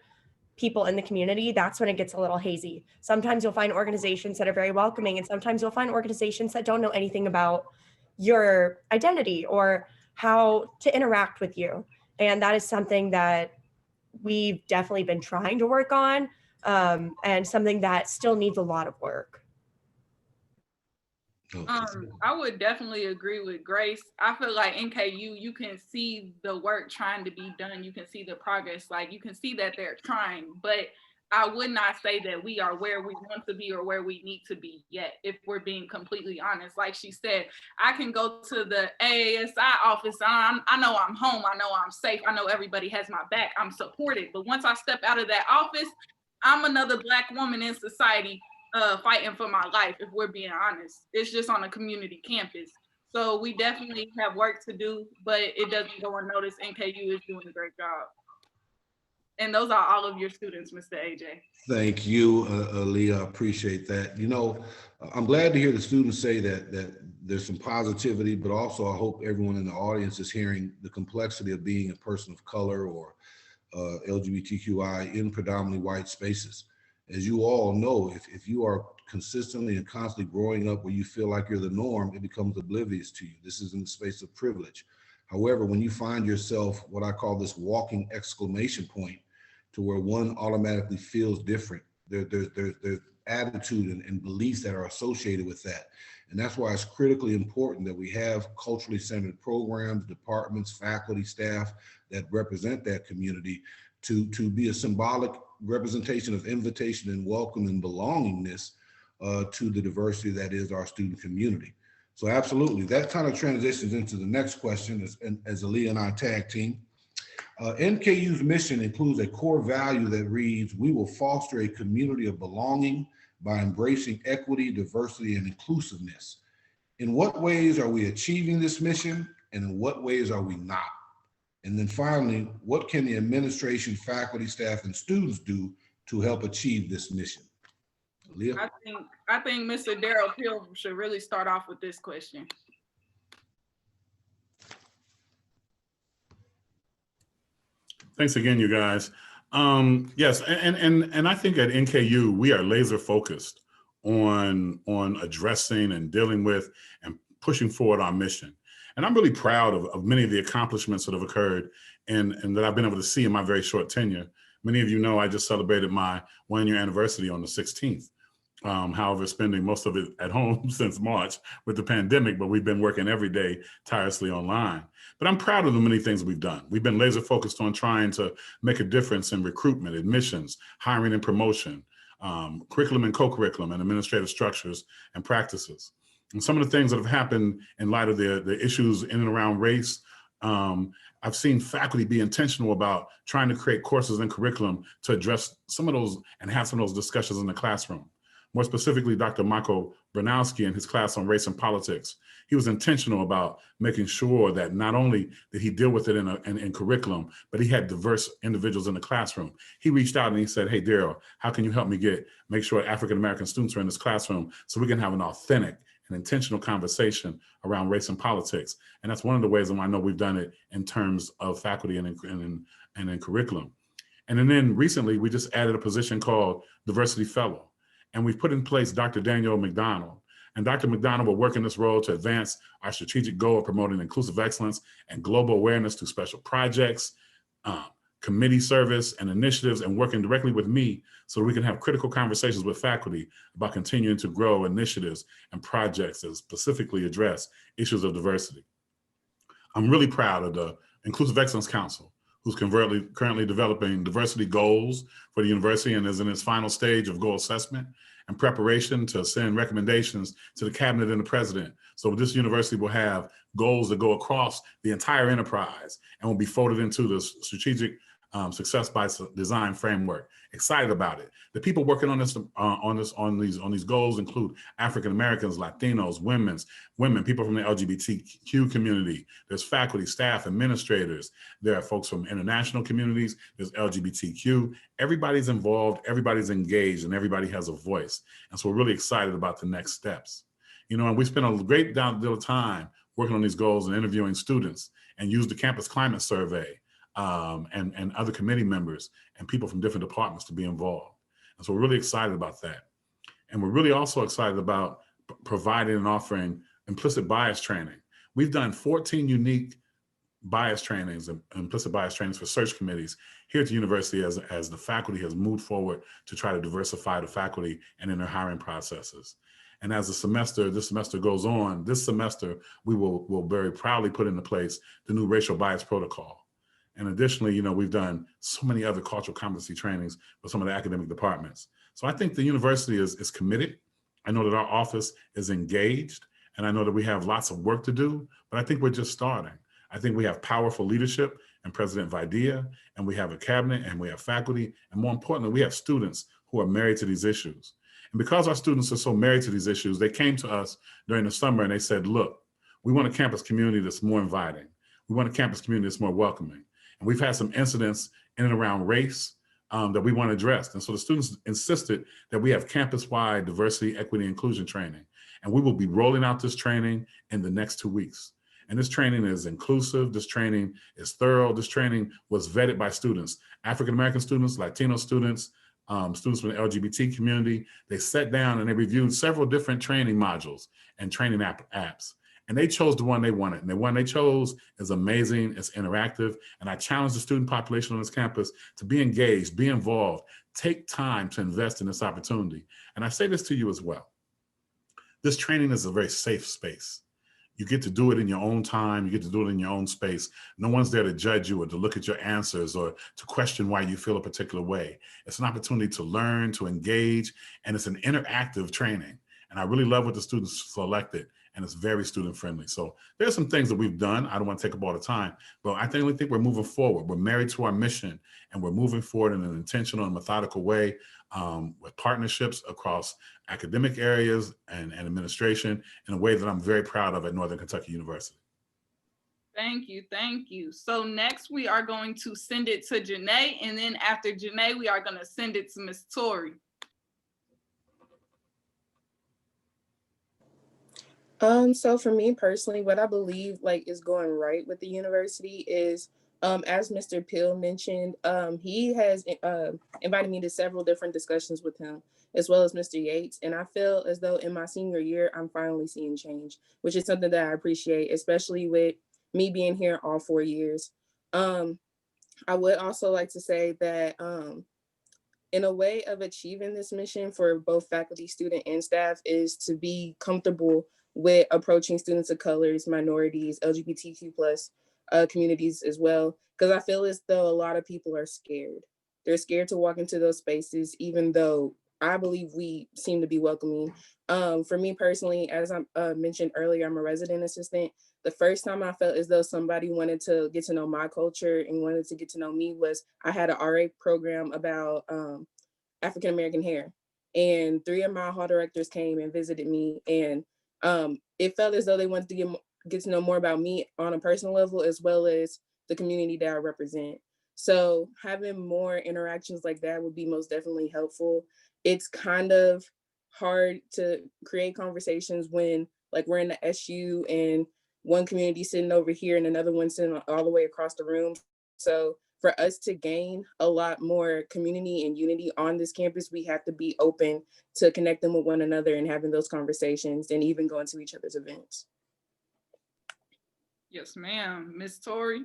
people in the community, that's when it gets a little hazy. Sometimes you'll find organizations that are very welcoming, and sometimes you'll find organizations that don't know anything about your identity or how to interact with you. And that is something that we've definitely been trying to work on, and something that still needs a lot of work. I would definitely agree with Grace. I feel like NKU, you can see the work trying to be done. You can see the progress. Like, you can see that they're trying, but I would not say that we are where we want to be or where we need to be yet, if we're being completely honest. Like she said, I can go to the AASI office. I know I'm home. I know I'm safe. I know everybody has my back. I'm supported. But once I step out of that office, I'm another Black woman in society fighting for my life, if we're being honest. It's just on a community campus. So we definitely have work to do, but it doesn't go unnoticed. NKU is doing a great job. And those are all of your students, Mr. AJ. Thank you, Aaliyah. I appreciate that. You know, I'm glad to hear the students say that there's some positivity, but also I hope everyone in the audience is hearing the complexity of being a person of color or LGBTQI in predominantly white spaces. As you all know, if you are consistently and constantly growing up where you feel like you're the norm, it becomes oblivious to you. This is in the space of privilege. However, when you find yourself, what I call this walking exclamation point, to where one automatically feels different, there's attitude and beliefs that are associated with that. And that's why it's critically important that we have culturally centered programs, departments, faculty, staff that represent that community to be a symbolic representation of invitation and welcome and belongingness to the diversity that is our student community. So absolutely, that kind of transitions into the next question as Aaliyah and I tag team. NKU's mission includes a core value that reads, we will foster a community of belonging by embracing equity, diversity, and inclusiveness. In what ways are we achieving this mission, and in what ways are we not? And then finally, what can the administration, faculty, staff, and students do to help achieve this mission? Leah? I think Mr. Darryl Peel should really start off with this question. Thanks again, you guys. Yes, and I think at NKU we are laser focused on addressing and dealing with and pushing forward our mission. And I'm really proud of many of the accomplishments that have occurred and that I've been able to see in my very short tenure. Many of you know I just celebrated my 1-year anniversary on the 16th. However, spending most of it at home since March with the pandemic, but we've been working every day tirelessly online. But I'm proud of the many things we've done. We've been laser focused on trying to make a difference in recruitment, admissions, hiring and promotion, curriculum and co-curriculum, and administrative structures and practices. And some of the things that have happened in light of the issues in and around race, I've seen faculty be intentional about trying to create courses and curriculum to address some of those and have some of those discussions in the classroom. More specifically, Dr. Michael Branowski in his class on race and politics, he was intentional about making sure that not only did he deal with it in curriculum, but he had diverse individuals in the classroom. He reached out and he said, hey, Darryl, how can you help me make sure African-American students are in this classroom so we can have an authentic and intentional conversation around race and politics? And that's one of the ways I know we've done it in terms of faculty and in curriculum. And then recently, we just added a position called Diversity Fellow. And we've put in place Dr. Daniel McDonald. And Dr. McDonald will work in this role to advance our strategic goal of promoting inclusive excellence and global awareness through special projects, committee service and initiatives, and working directly with me so we can have critical conversations with faculty about continuing to grow initiatives and projects that specifically address issues of diversity. I'm really proud of the Inclusive Excellence Council, who's currently developing diversity goals for the university and is in its final stage of goal assessment and preparation to send recommendations to the cabinet and the president. So this university will have goals that go across the entire enterprise and will be folded into the strategic success by design framework. Excited about it. The people working on these goals include African Americans, Latinos, women, people from the LGBTQ community. There's faculty, staff, administrators. There are folks from international communities. There's LGBTQ. Everybody's involved, everybody's engaged, and everybody has a voice. And so we're really excited about the next steps. You know, and we spent a great deal of time working on these goals and interviewing students and used the campus climate survey and other committee members and people from different departments to be involved. And so we're really excited about that. And we're really also excited about providing and offering implicit bias training. We've done 14 unique bias trainings and implicit bias trainings for search committees here at the university as the faculty has moved forward to try to diversify the faculty and in their hiring processes. And as this semester goes on, this semester, we will very proudly put into place the new racial bias protocol. And additionally, you know, we've done so many other cultural competency trainings with some of the academic departments. So I think the university is committed. I know that our office is engaged, and I know that we have lots of work to do, but I think we're just starting. I think we have powerful leadership and President Vidia, and we have a cabinet, and we have faculty, and more importantly, we have students who are married to these issues. And because our students are so married to these issues, they came to us during the summer and they said, look, we want a campus community that's more inviting. We want a campus community that's more welcoming. And we've had some incidents in and around race that we want addressed. And so the students insisted that we have campus-wide diversity, equity, inclusion training. And we will be rolling out this training in the next 2 weeks. And this training is inclusive, this training is thorough, this training was vetted by students, African-American students, Latino students, students from the LGBT community. They sat down and they reviewed several different training modules and training apps. And they chose the one they wanted. And the one they chose is amazing, it's interactive. And I challenge the student population on this campus to be engaged, be involved, take time to invest in this opportunity. And I say this to you as well. This training is a very safe space. You get to do it in your own time. You get to do it in your own space. No one's there to judge you or to look at your answers or to question why you feel a particular way. It's an opportunity to learn, to engage, and it's an interactive training. And I really love what the students selected, and it's very student friendly. So there's some things that we've done. I don't want to take up all the time, but I think we're moving forward. We're married to our mission, and we're moving forward in an intentional and methodical way with partnerships across academic areas and administration in a way that I'm very proud of at Northern Kentucky University. Thank you, thank you. So next we are going to send it to Janae, and then after Janae, we are going to send it to Ms. Tori. So for me personally, what I believe like is going right with the university is, as Mr. Peel mentioned, he has invited me to several different discussions with him, as well as Mr. Yates. And I feel as though in my senior year, I'm finally seeing change, which is something that I appreciate, especially with me being here all 4 years. I would also like to say that in a way of achieving this mission for both faculty, student, and staff is to be comfortable with approaching students of colors, minorities, LGBTQ plus communities as well. Because I feel as though a lot of people are scared. They're scared to walk into those spaces, even though I believe we seem to be welcoming. For me personally, as I mentioned earlier, I'm a resident assistant. The first time I felt as though somebody wanted to get to know my culture and wanted to get to know me was I had an RA program about African-American hair. And 3 of my hall directors came and visited me, and it felt as though they wanted to get to know more about me on a personal level, as well as the community that I represent. So having more interactions like that would be most definitely helpful. It's kind of hard to create conversations when like we're in the SU and one community sitting over here and another one sitting all the way across the room. So for us to gain a lot more community and unity on this campus, we have to be open to connecting with one another and having those conversations and even going to each other's events. Yes, ma'am. Ms. Tori.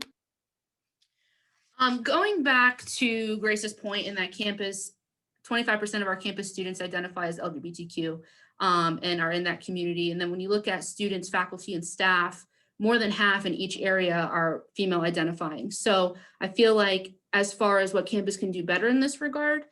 Going back to Grace's point in that campus, 25% of our campus students identify as LGBTQ and are in that community. And then when you look at students, faculty, and staff, more than half in each area are female identifying. So I feel like as far as what campus can do better in this regard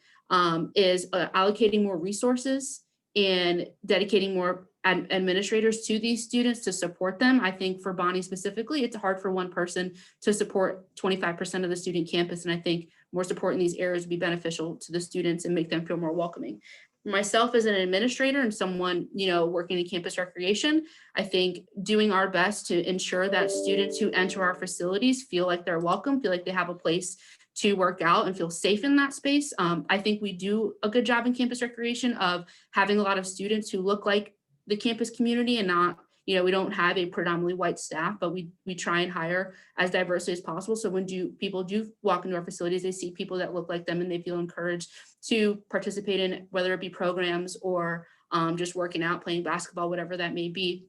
is allocating more resources and dedicating more administrators to these students to support them. I think for Bonnie specifically, it's hard for one person to support 25% of the student campus. And I think more support in these areas would be beneficial to the students and make them feel more welcoming. Myself as an administrator and someone, working in campus recreation, I think doing our best to ensure that students who enter our facilities feel like they're welcome, feel like they have a place to work out and feel safe in that space. I think we do a good job in campus recreation of having a lot of students who look like the campus community and not, we don't have a predominantly white staff, but we try and hire as diversely as possible. So when people do walk into our facilities, they see people that look like them and they feel encouraged to participate in, whether it be programs or just working out, playing basketball, whatever that may be.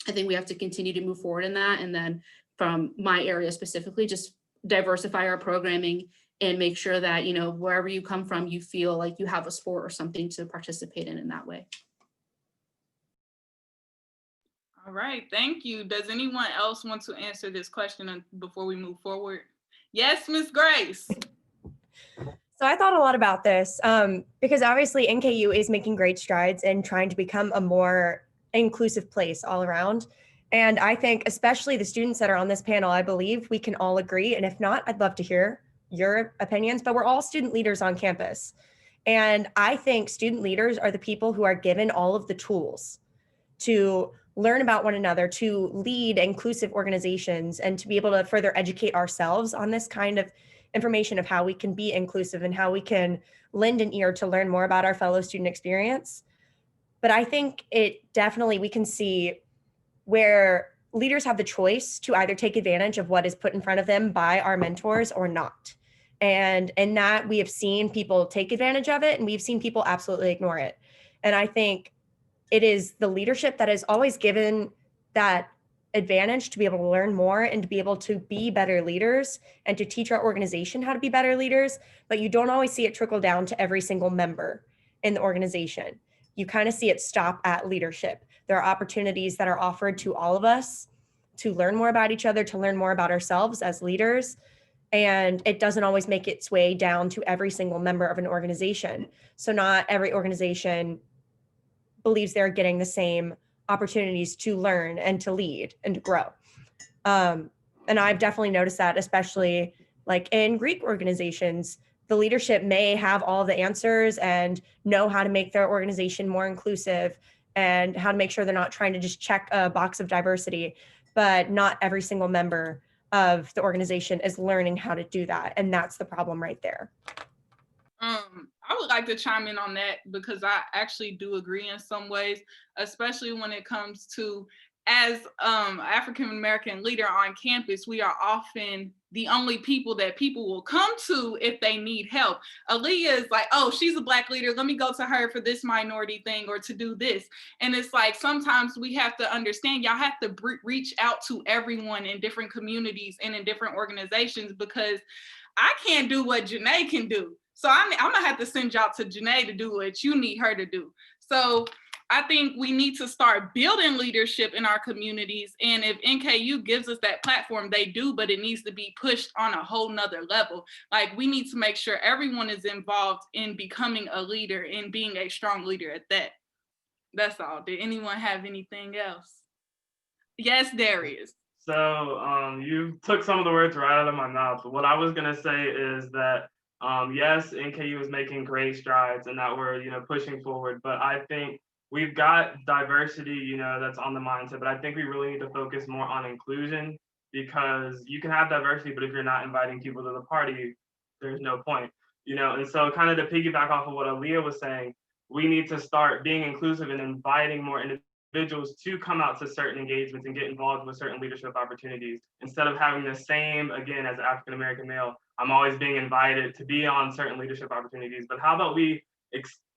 I think we have to continue to move forward in that. And then from my area specifically, just diversify our programming and make sure that, wherever you come from, you feel like you have a sport or something to participate in that way. All right, thank you. Does anyone else want to answer this question before we move forward? Yes, Ms. Grace. So I thought a lot about this because obviously NKU is making great strides in trying to become a more inclusive place all around. And I think especially the students that are on this panel, I believe we can all agree. And if not, I'd love to hear your opinions, but we're all student leaders on campus. And I think student leaders are the people who are given all of the tools to learn about one another, to lead inclusive organizations, and to be able to further educate ourselves on this kind of information of how we can be inclusive and how we can lend an ear to learn more about our fellow student experience. But I think we can see where leaders have the choice to either take advantage of what is put in front of them by our mentors or not. And in that, we have seen people take advantage of it, and we've seen people absolutely ignore it. And I think it is the leadership that is always given that advantage to be able to learn more and to be able to be better leaders and to teach our organization how to be better leaders. But you don't always see it trickle down to every single member in the organization. You kind of see it stop at leadership. There are opportunities that are offered to all of us to learn more about each other, to learn more about ourselves as leaders. And it doesn't always make its way down to every single member of an organization. So not every organization believes they're getting the same opportunities to learn and to lead and to grow. And I've definitely noticed that, especially like in Greek organizations, the leadership may have all the answers and know how to make their organization more inclusive and how to make sure they're not trying to just check a box of diversity, but not every single member of the organization is learning how to do that. And that's the problem right there. I would like to chime in on that because I actually do agree in some ways, especially when it comes to, as African-American leader on campus, we are often the only people that people will come to if they need help. Aaliyah is like, oh, she's a Black leader, let me go to her for this minority thing or to do this. And it's like, sometimes we have to understand, y'all have to reach out to everyone in different communities and in different organizations, because I can't do what Janae can do. So I'm gonna have to send y'all to Janae to do what you need her to do. So I think we need to start building leadership in our communities. And if NKU gives us that platform, they do, but it needs to be pushed on a whole nother level. Like, we need to make sure everyone is involved in becoming a leader and being a strong leader at that. That's all. Did anyone have anything else? Yes, Darius. So you took some of the words right out of my mouth. But what I was gonna say is that yes, NKU is making great strides and that we're pushing forward. But I think we've got diversity, that's on the mindset. But I think we really need to focus more on inclusion, because you can have diversity, but if you're not inviting people to the party, there's no point. And so kind of to piggyback off of what Aaliyah was saying, we need to start being inclusive and inviting more individuals to come out to certain engagements and get involved with certain leadership opportunities, instead of having the same, again, as an African-American male, I'm always being invited to be on certain leadership opportunities. But how about we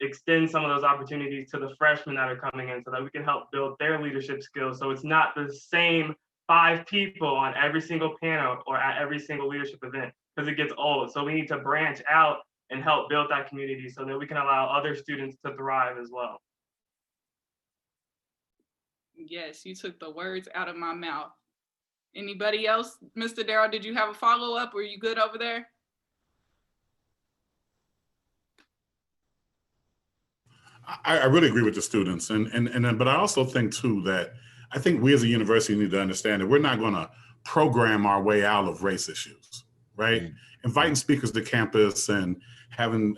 extend some of those opportunities to the freshmen that are coming in so that we can help build their leadership skills, so it's not the same 5 people on every single panel or at every single leadership event, because it gets old. So we need to branch out and help build that community so that we can allow other students to thrive as well. Yes, you took the words out of my mouth. Anybody else? Mr. Darrell, did you have a follow-up? Were you good over there? I really agree with the students, but I also think too that I think we as a university need to understand that we're not going to program our way out of race issues, right? Mm-hmm. Inviting speakers to campus and having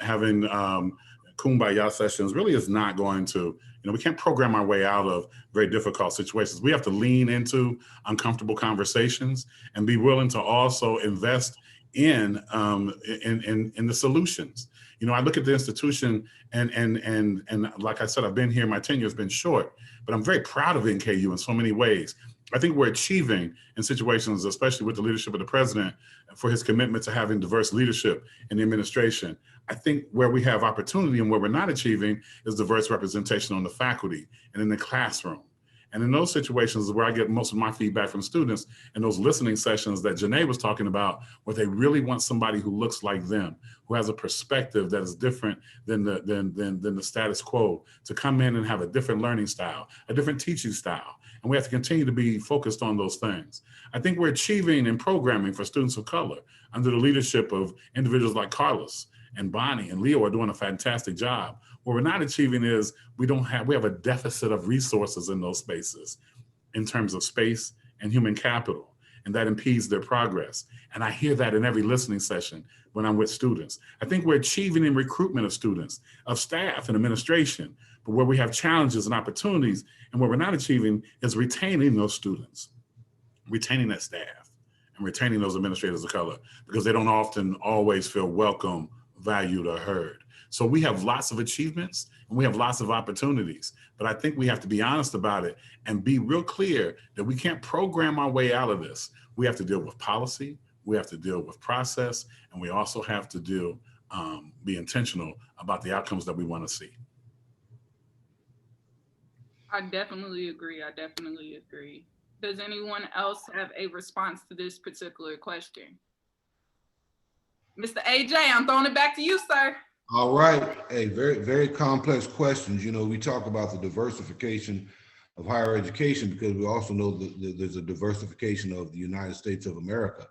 kumbaya sessions really is not going to, we can't program our way out of very difficult situations. We have to lean into uncomfortable conversations and be willing to also invest in the solutions. I look at the institution and like I said, I've been here, my tenure has been short, but I'm very proud of NKU in so many ways. I think we're achieving in situations, especially with the leadership of the president, for his commitment to having diverse leadership in the administration. I think where we have opportunity and where we're not achieving is diverse representation on the faculty and in the classroom. And in those situations is where I get most of my feedback from students, in those listening sessions that Janae was talking about, where they really want somebody who looks like them, who has a perspective that is different than the status quo, to come in and have a different learning style, a different teaching style. And we have to continue to be focused on those things. I think we're achieving in programming for students of color under the leadership of individuals like Carlos and Bonnie and Leo are doing a fantastic job. What we're not achieving is we have a deficit of resources in those spaces in terms of space and human capital, and that impedes their progress. And I hear that in every listening session when I'm with students. I think we're achieving in recruitment of students, of staff and administration, but where we have challenges and opportunities and where we're not achieving is retaining those students, retaining that staff, and retaining those administrators of color, because they don't often always feel welcome, valued, or heard. So we have lots of achievements and we have lots of opportunities, but I think we have to be honest about it and be real clear that we can't program our way out of this. We have to deal with policy, we we have to deal with process, and we also have to be intentional about the outcomes that we want to see. I definitely agree. I definitely agree. Does anyone else have a response to this particular question? Mr. AJ, I'm throwing it back to you, sir. All right. Hey, very, very complex questions. You know, we talk about the diversification of higher education because we also know that there's a diversification of the United States of America.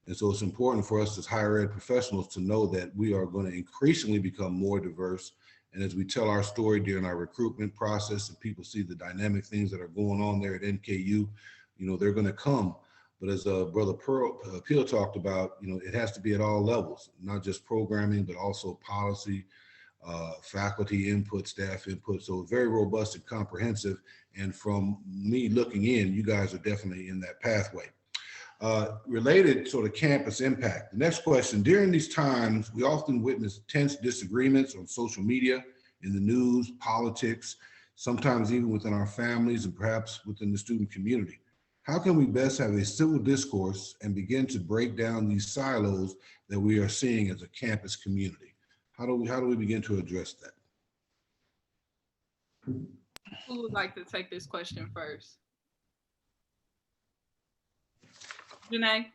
And so it's important for us as higher ed professionals to know that we are going to increasingly become more diverse. And as we tell our story during our recruitment process and people see the dynamic things that are going on there at NKU, you know, they're going to come. But as Brother Peel talked about, you know, it has to be at all levels, not just programming, but also policy, faculty input, staff input. So very robust and comprehensive. And from me looking in, you guys are definitely in that pathway. Related sort of campus impact. The next question, during these times, we often witness tense disagreements on social media, in the news, politics, sometimes even within our families and perhaps within the student community. How can we best have a civil discourse and begin to break down these silos that we are seeing as a campus community? How do we begin to address that? Who would like to take this question first? Janae?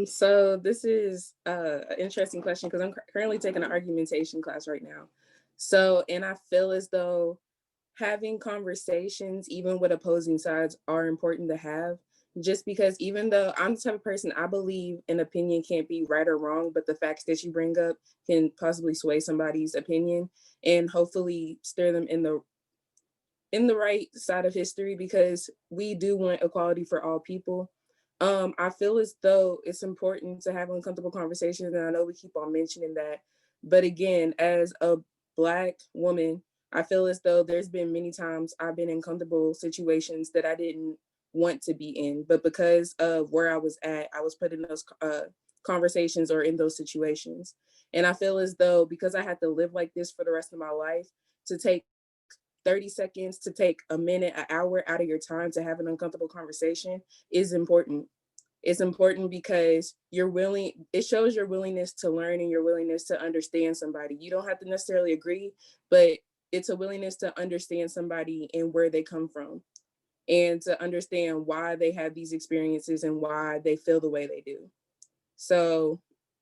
So this is an interesting question because I'm currently taking an argumentation class right now. So, and I feel as though having conversations, even with opposing sides, are important to have, just because even though I'm the type of person, I believe an opinion can't be right or wrong, but the facts that you bring up can possibly sway somebody's opinion and hopefully steer them in the right side of history, because we do want equality for all people. I feel as though it's important to have uncomfortable conversations, and I know we keep on mentioning that, but again, as a Black woman, I feel as though there's been many times I've been in comfortable situations that I didn't want to be in, but because of where I was at, I was put in those conversations or in those situations. And I feel as though because I had to live like this for the rest of my life, to take 30 seconds, to take a minute, an hour out of your time to have an uncomfortable conversation is important. It's important because it shows your willingness to learn and your willingness to understand somebody. You don't have to necessarily agree, but it's a willingness to understand somebody and where they come from, and to understand why they have these experiences and why they feel the way they do. So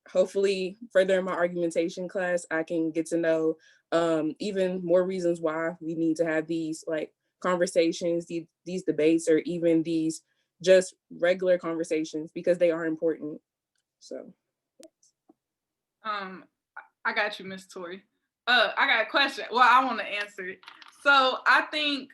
hopefully further in my argumentation class, I can get to know even more reasons why we need to have these like conversations, these debates, or even these just regular conversations, because they are important. So I got you, Miss Tori. I got a question. Well, I want to answer it. So I think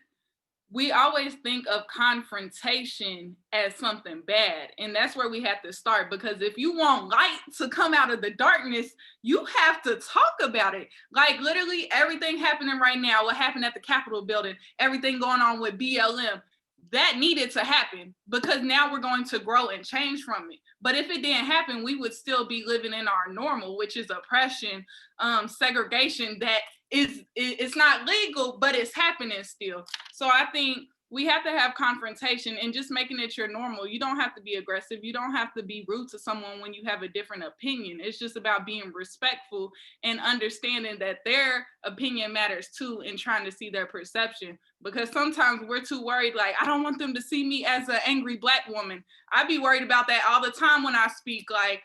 we always think of confrontation as something bad. And that's where we have to start, because if you want light to come out of the darkness, you have to talk about it. Like literally everything happening right now, what happened at the Capitol building, everything going on with BLM, that needed to happen because now we're going to grow and change from it. But if it didn't happen, we would still be living in our normal, which is oppression, segregation that it's not legal, but it's happening still. So I think we have to have confrontation and just making it your normal. You don't have to be aggressive. You don't have to be rude to someone when you have a different opinion. It's just about being respectful and understanding that their opinion matters too, and trying to see their perception. Because sometimes we're too worried, like, I don't want them to see me as an angry Black woman. I be worried about that all the time when I speak. Like,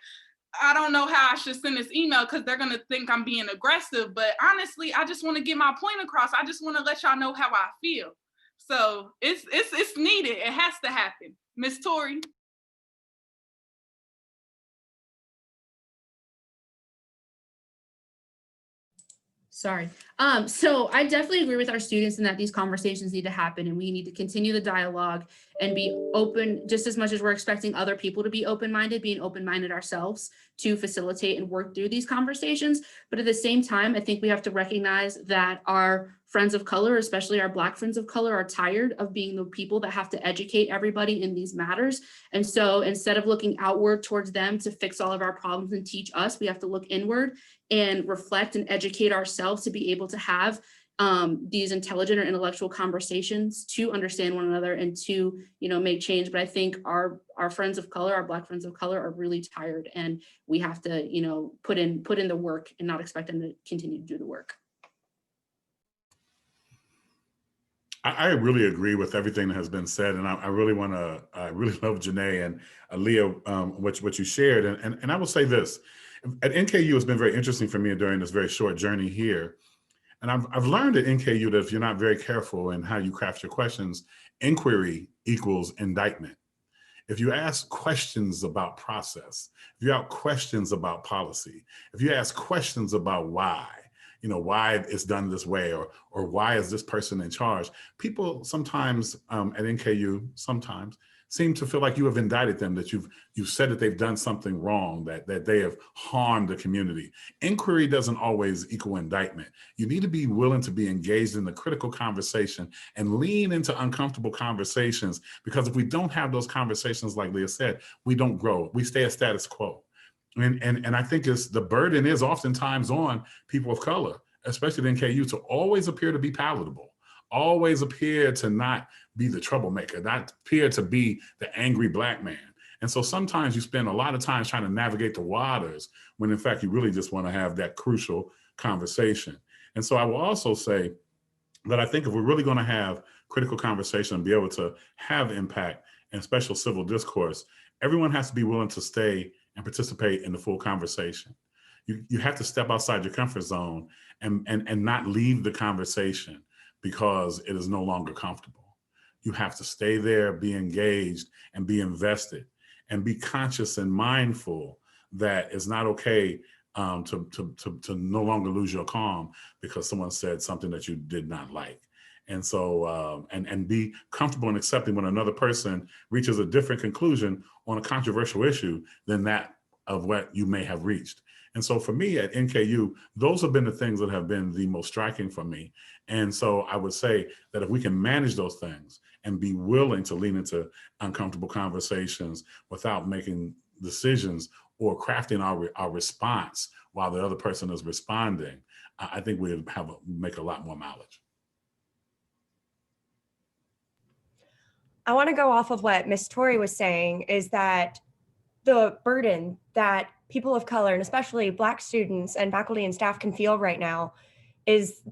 I don't know how I should send this email because they're gonna think I'm being aggressive. But honestly, I just want to get my point across. I just want to let y'all know how I feel. So it's needed. It has to happen. Miss Tori. Sorry. So I definitely agree with our students in that these conversations need to happen, and we need to continue the dialogue and be open just as much as we're expecting other people to be open-minded, being open-minded ourselves to facilitate and work through these conversations. But at the same time, I think we have to recognize that our friends of color, especially our Black friends of color, are tired of being the people that have to educate everybody in these matters. And so instead of looking outward towards them to fix all of our problems and teach us, we have to look inward and reflect and educate ourselves to be able to have these intelligent or intellectual conversations to understand one another and to, make change. But I think our friends of color, our Black friends of color, are really tired, and we have to, put in the work and not expect them to continue to do the work. I really agree with everything that has been said, and I really love Janae and Aaliyah, what you shared, and I will say this: at NKU, it's been very interesting for me during this very short journey here, and I've learned at NKU that if you're not very careful in how you craft your questions, inquiry equals indictment. If you ask questions about process, if you ask questions about policy, if you ask questions about why it's done this way, or why is this person in charge, people sometimes at NKU seem to feel like you have indicted them, that you've said that they've done something wrong, that they have harmed the community. Inquiry doesn't always equal indictment. You need to be willing to be engaged in the critical conversation and lean into uncomfortable conversations, because if we don't have those conversations, like Leah said, we don't grow. We stay a status quo. And I think the burden is oftentimes on people of color, especially in NKU, to always appear to be palatable, always appear to not be the troublemaker, not appear to be the angry Black man. And so sometimes you spend a lot of time trying to navigate the waters when in fact you really just want to have that crucial conversation. And so I will also say that I think if we're really going to have critical conversation and be able to have impact and special civil discourse, everyone has to be willing to stay and participate in the full conversation. You have to step outside your comfort zone and not leave the conversation because it is no longer comfortable. You have to stay there, be engaged, and be invested, and be conscious and mindful that it's not okay to no longer lose your calm because someone said something that you did not like. And so, and be comfortable and accepting when another person reaches a different conclusion on a controversial issue than that of what you may have reached. And so for me at NKU, those have been the things that have been the most striking for me. And so I would say that if we can manage those things and be willing to lean into uncomfortable conversations without making decisions or crafting our response while the other person is responding, I think we'd make a lot more mileage. I want to go off of what Miss Tori was saying, is that the burden that people of color, and especially Black students and faculty and staff, can feel right now is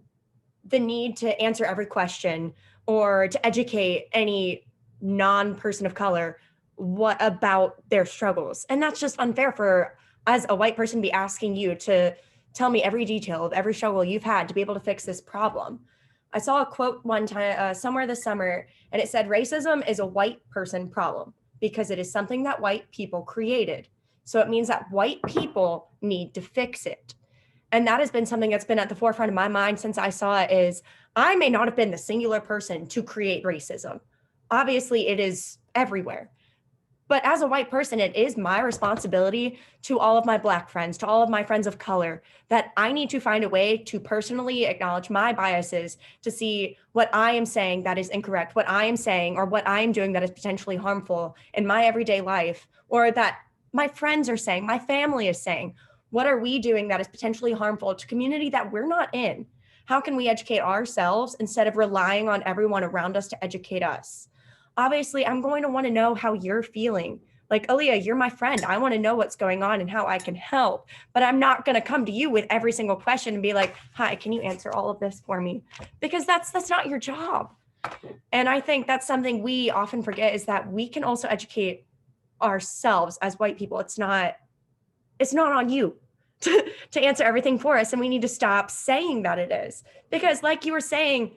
the need to answer every question or to educate any non-person of color about their struggles. And that's just unfair for, as a white person, be asking you to tell me every detail of every struggle you've had to be able to fix this problem. I saw a quote one time somewhere this summer, and it said, racism is a white person problem because it is something that white people created. So it means that white people need to fix it. And that has been something that's been at the forefront of my mind since I saw it. Is I may not have been the singular person to create racism. Obviously, it is everywhere. But as a white person, it is my responsibility to all of my Black friends, to all of my friends of color, that I need to find a way to personally acknowledge my biases, to see what I am saying that is incorrect, what I am saying or what I am doing that is potentially harmful in my everyday life, or that my friends are saying, my family is saying. What are we doing that is potentially harmful to community that we're not in? How can we educate ourselves instead of relying on everyone around us to educate us? Obviously, I'm going to want to know how you're feeling. Like, Aaliyah, you're my friend. I want to know what's going on and how I can help. But I'm not going to come to you with every single question and be like, hi, can you answer all of this for me? Because that's not your job. And I think that's something we often forget, is that we can also educate ourselves as white people. It's not on you to answer everything for us. And we need to stop saying that it is. Because like you were saying,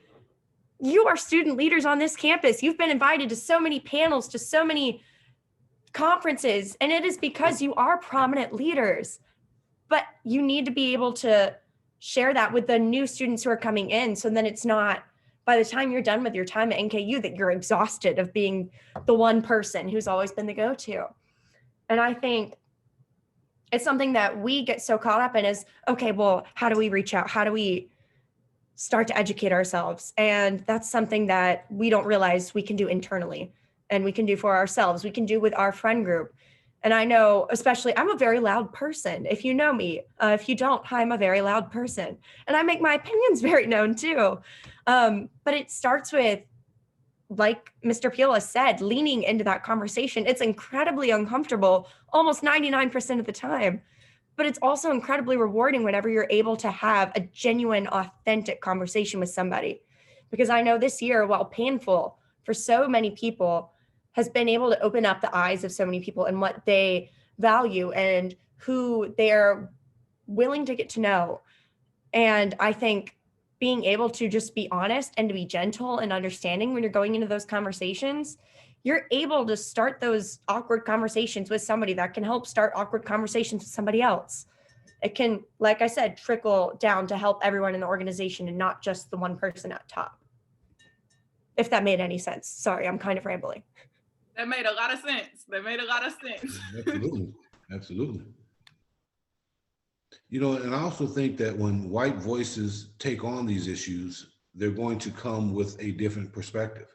you are student leaders on this campus. You've been invited to so many panels, to so many conferences, and it is because you are prominent leaders. But you need to be able to share that with the new students who are coming in, so then it's not, by the time you're done with your time at NKU, that you're exhausted of being the one person who's always been the go-to. And I think it's something that we get so caught up in is, okay, well, how do we reach out? How do we start to educate ourselves? And that's something that we don't realize we can do internally, and we can do for ourselves. We can do with our friend group. And I know, especially, I'm a very loud person. If you know me, if you don't, I'm a very loud person. And I make my opinions very known too. But it starts with, like Mr. Peel has said, leaning into that conversation. It's incredibly uncomfortable almost 99% of the time, but it's also incredibly rewarding whenever you're able to have a genuine, authentic conversation with somebody. Because I know this year, while painful for so many people, has been able to open up the eyes of so many people and what they value and who they're willing to get to know. And I think being able to just be honest and to be gentle and understanding when you're going into those conversations, you're able to start those awkward conversations with somebody that can help start awkward conversations with somebody else. It can, like I said, trickle down to help everyone in the organization and not just the one person at top. If that made any sense. Sorry, I'm kind of rambling. That made a lot of sense. Absolutely. Absolutely. You know, and I also think that when white voices take on these issues, they're going to come with a different perspective.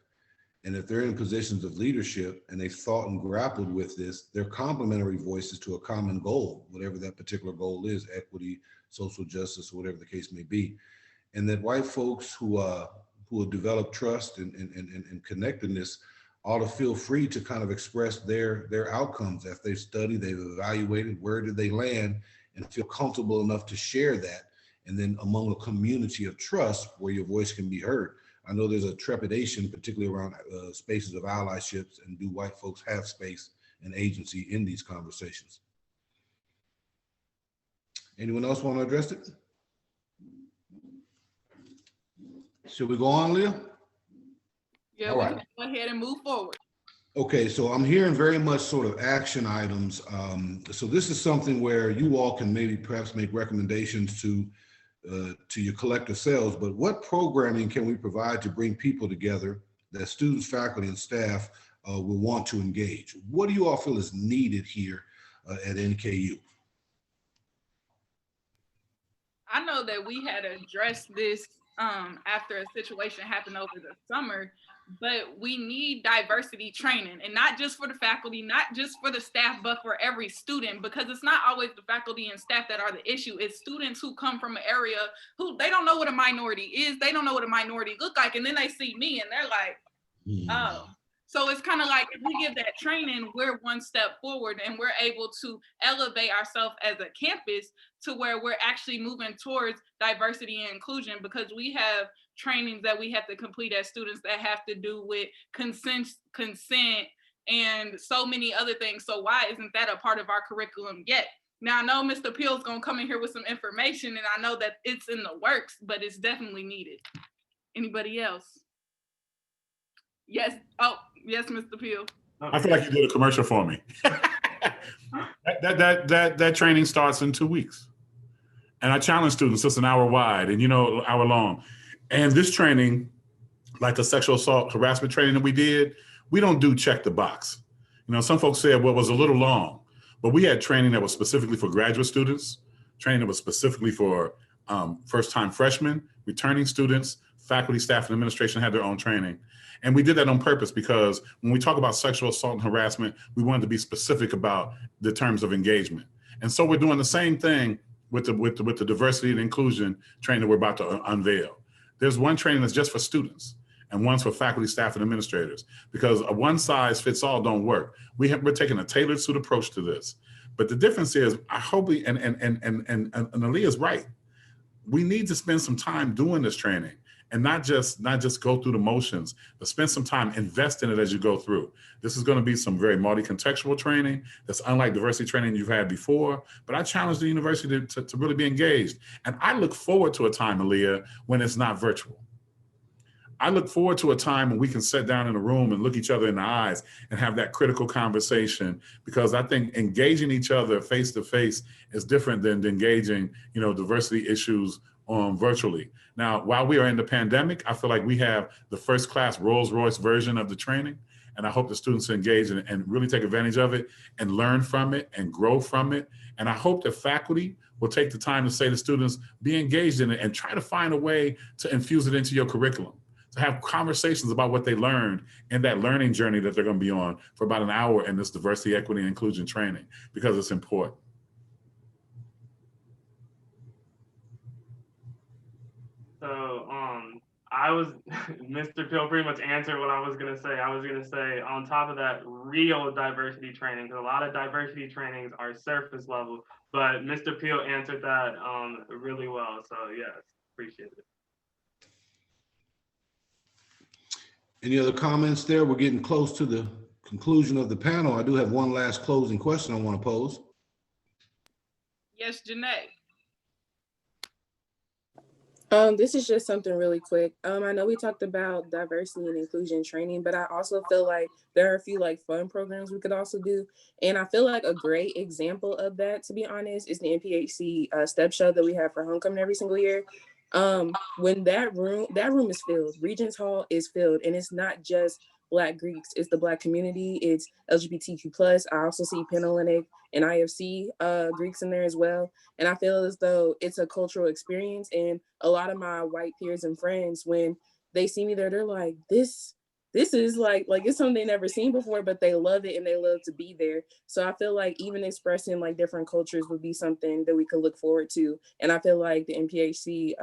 And if they're in positions of leadership and they've thought and grappled with this, they're complementary voices to a common goal, whatever that particular goal is, equity, social justice, whatever the case may be. And that white folks who have developed trust and connectedness ought to feel free to kind of express their outcomes after they've studied, they've evaluated, where did they land, and feel comfortable enough to share that. And then among a community of trust where your voice can be heard. I know there's a trepidation, particularly around spaces of allyships, and do white folks have space and agency in these conversations? Anyone else want to address it? Should we go on, Leah? Yeah, we can go ahead and move forward. Okay, so I'm hearing very much sort of action items. So this is something where you all can maybe perhaps make recommendations to your collective selves, but what programming can we provide to bring people together that students, faculty, and staff will want to engage? What do you all feel is needed here at NKU? I know that we had addressed this after a situation happened over the summer, but we need diversity training, and not just for the faculty, not just for the staff, but for every student, because it's not always the faculty and staff that are the issue. It's students who come from an area who they don't know what a minority is, they don't know what a minority look like, and then they see me and they're like, oh. So it's kind of like, if we give that training, we're one step forward and we're able to elevate ourselves as a campus to where we're actually moving towards diversity and inclusion, because we have trainings that we have to complete as students that have to do with consent and so many other things. So why isn't that a part of our curriculum yet? Now, I know Mr. Peel's gonna come in here with some information, and I know that it's in the works, but it's definitely needed. Anybody else? Yes. Oh, yes, Mr. Peel. I feel like you did a commercial for me. that training starts in 2 weeks. And I challenge students, it's an hour wide and, hour long. And this training, like the sexual assault harassment training that we did, we don't do check the box. Some folks said, well, it was a little long, but we had training that was specifically for graduate students, training that was specifically for first-time freshmen, returning students, faculty, staff, and administration had their own training. And we did that on purpose because when we talk about sexual assault and harassment, we wanted to be specific about the terms of engagement. And so we're doing the same thing with the diversity and inclusion training that we're about to unveil. There's one training that's just for students and one's for faculty, staff, and administrators, because a one size fits all don't work. We're taking a tailored suit approach to this. But the difference is, I hope and Aaliyah's right. We need to spend some time doing this training. And not just go through the motions, but spend some time, invest in it as you go through. This is going to be some very multi-contextual training that's unlike diversity training you've had before. But I challenge the university to really be engaged. And I look forward to a time, Aaliyah, when it's not virtual. I look forward to a time when we can sit down in a room and look each other in the eyes and have that critical conversation, because I think engaging each other face to face is different than engaging, diversity issues virtually. Now, while we are in the pandemic, I feel like we have the first class Rolls Royce version of the training. And I hope the students engage and really take advantage of it and learn from it and grow from it. And I hope that faculty will take the time to say to students, be engaged in it and try to find a way to infuse it into your curriculum. to have conversations about what they learned in that learning journey that they're going to be on for about an hour in this diversity, equity, and inclusion training, because it's important. So I was, Mr. Peel pretty much answered what I was gonna say. I was gonna say, on top of that, real diversity training, because a lot of diversity trainings are surface level, but Mr. Peel answered that really well. So yes, appreciate it. Any other comments there? We're getting close to the conclusion of the panel. I do have one last closing question I want to pose. Yes, Janae. This is just something really quick. I know we talked about diversity and inclusion training, but I also feel like there are a few like fun programs we could also do. And I feel like a great example of that, to be honest, is the NPHC step show that we have for homecoming every single year. When that room is filled, Regents Hall is filled, and it's not just Black Greeks, it's the Black community, it's LGBTQ+. I also see Panhellenic and IFC Greeks in there as well. And I feel as though it's a cultural experience. And a lot of my white peers and friends, when they see me there, they're like, this is like it's something they never seen before, but they love it and they love to be there. So I feel like even expressing like different cultures would be something that we could look forward to. And I feel like the NPHC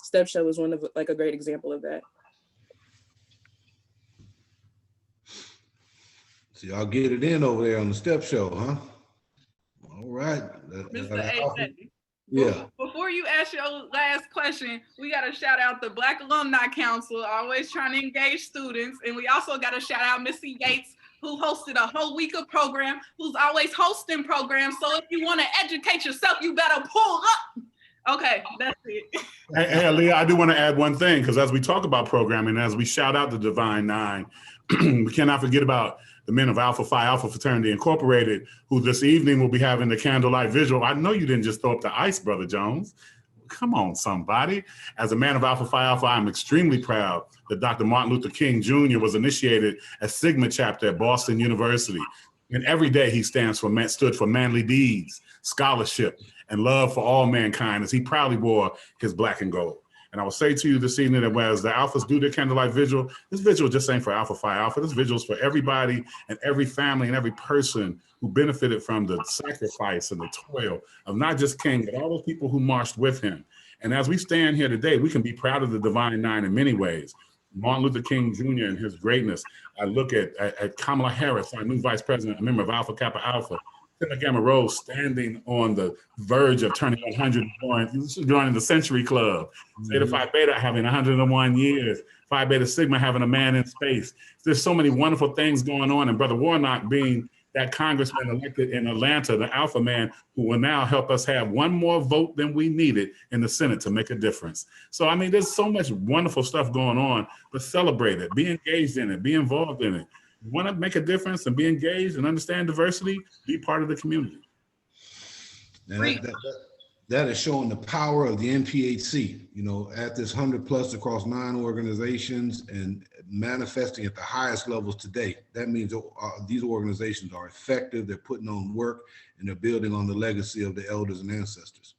step show is one of like a great example of that. So y'all get it in over there on the step show, huh? All right. Mr. AJ. Yeah. Before you ask your last question, we got to shout out the Black Alumni Council, always trying to engage students. And we also got to shout out Missy Yates, who hosted a whole week of program, who's always hosting programs. So if you want to educate yourself, you better pull up. Okay, that's it. Hey, Aaliyah, I do want to add one thing, because as we talk about programming, as we shout out the Divine Nine, we cannot forget about the men of Alpha Phi Alpha Fraternity Incorporated, who this evening will be having the candlelight vigil. I know you didn't just throw up the ice, Brother Jones. Come on, somebody. As a man of Alpha Phi Alpha, I'm extremely proud that Dr. Martin Luther King Jr. was initiated at Sigma chapter at Boston University. And every day he stood for manly deeds, scholarship, and love for all mankind, as he proudly wore his black and gold. And I will say to you this evening that as the Alphas do their candlelight vigil, this vigil just ain't for Alpha Phi Alpha. This vigil is for everybody and every family and every person who benefited from the sacrifice and the toil of not just King, but all those people who marched with him. And as we stand here today, we can be proud of the Divine Nine in many ways. Martin Luther King Jr. and his greatness. I look at Kamala Harris, our new vice president, a member of Alpha Kappa Alpha. Sigma Gamma Rho standing on the verge of turning 101, joining the Century Club. Zeta Phi Beta having 101 years. Phi Beta Sigma having a man in space. There's so many wonderful things going on, and Brother Warnock being that congressman elected in Atlanta, the Alpha man, who will now help us have one more vote than we needed in the Senate to make a difference. So, I mean, there's so much wonderful stuff going on, but celebrate it, be engaged in it, be involved in it. You want to make a difference and be engaged and understand diversity, be part of the community. And that is showing the power of the NPHC, you know, at this 100+ across 9 organizations and manifesting at the highest levels today. That means these organizations are effective, they're putting on work, and they're building on the legacy of the elders and ancestors.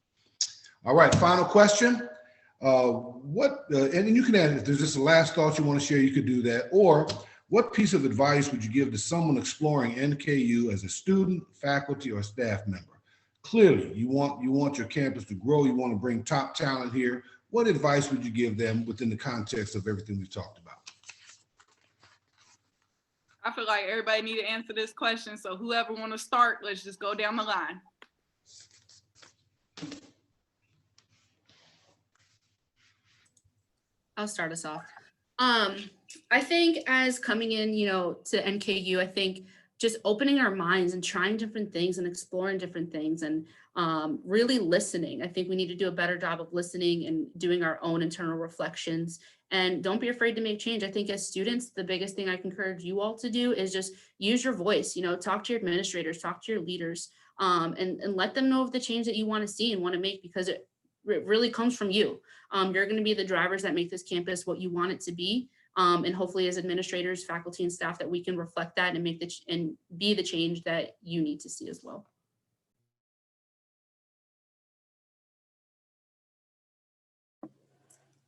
All right, final question. And you can add, if there's just a last thought you want to share, you could do that. Or what piece of advice would you give to someone exploring NKU as a student, faculty, or staff member? Clearly, you want your campus to grow. You want to bring top talent here. What advice would you give them within the context of everything we've talked about? I feel like everybody need to answer this question. So whoever want to start, let's just go down the line. I'll start us off. I think as coming in, to NKU, I think just opening our minds and trying different things and exploring different things and really listening. I think we need to do a better job of listening and doing our own internal reflections. And don't be afraid to make change. I think as students, the biggest thing I can encourage you all to do is just use your voice, talk to your administrators, talk to your leaders, and let them know of the change that you want to see and want to make, because it really comes from you. You're going to be the drivers that make this campus what you want it to be. And hopefully as administrators, faculty, and staff, that we can reflect that and make and be the change that you need to see as well.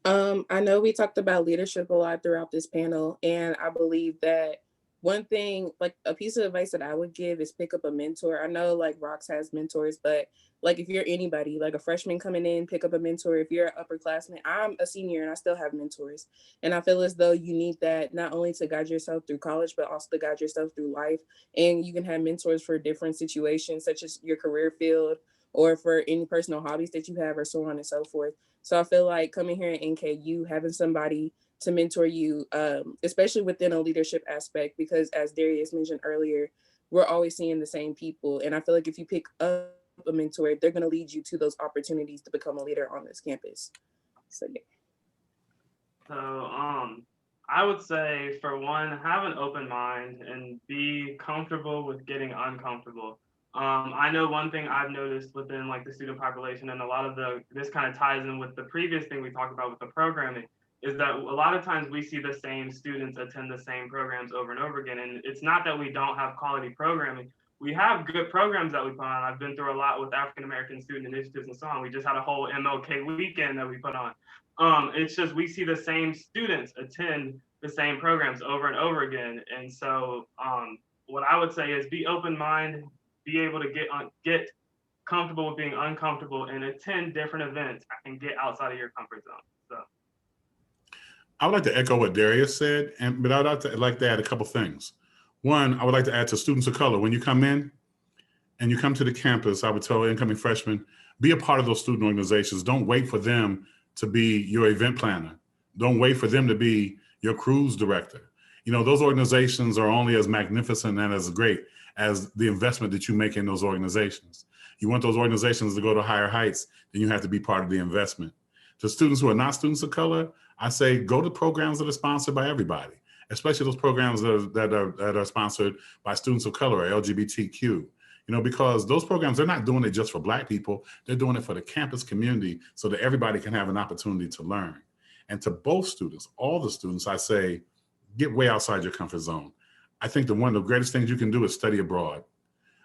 I know we talked about leadership a lot throughout this panel, and I believe that one thing, like a piece of advice that I would give is pick up a mentor. I know like Rox has mentors, but like if you're anybody, like a freshman coming in, pick up a mentor. If you're an upperclassman, I'm a senior and I still have mentors. And I feel as though you need that not only to guide yourself through college, but also to guide yourself through life. And you can have mentors for different situations, such as your career field or for any personal hobbies that you have or so on and so forth. So I feel like coming here at NKU, having somebody to mentor you, especially within a leadership aspect, because as Darius mentioned earlier, we're always seeing the same people. And I feel like if you pick up a mentor, they're going to lead you to those opportunities to become a leader on this campus. So yeah. So I would say, for one, have an open mind and be comfortable with getting uncomfortable. I know one thing I've noticed within like the student population, and a lot of this kind of ties in with the previous thing we talked about with the programming, is that a lot of times we see the same students attend the same programs over and over again. And it's not that we don't have quality programming. We have good programs that we put on. I've been through a lot with African American student initiatives and so on. We just had a whole MLK weekend that we put on. It's just we see the same students attend the same programs over and over again. And so what I would say is be open-minded, be able to get comfortable with being uncomfortable and attend different events and get outside of your comfort zone. So I would like to echo what Darius said, but I would like to add a couple things. One, I would like to add to students of color, when you come in and you come to the campus, I would tell incoming freshmen, be a part of those student organizations. Don't wait for them to be your event planner. Don't wait for them to be your cruise director. You know, those organizations are only as magnificent and as great as the investment that you make in those organizations. You want those organizations to go to higher heights, then you have to be part of the investment. To students who are not students of color, I say go to programs that are sponsored by everybody, especially those programs that are sponsored by students of color or LGBTQ. You know, because those programs, they're not doing it just for Black people, they're doing it for the campus community so that everybody can have an opportunity to learn. And to both students, all the students, I say, get way outside your comfort zone. I think that one of the greatest things you can do is study abroad.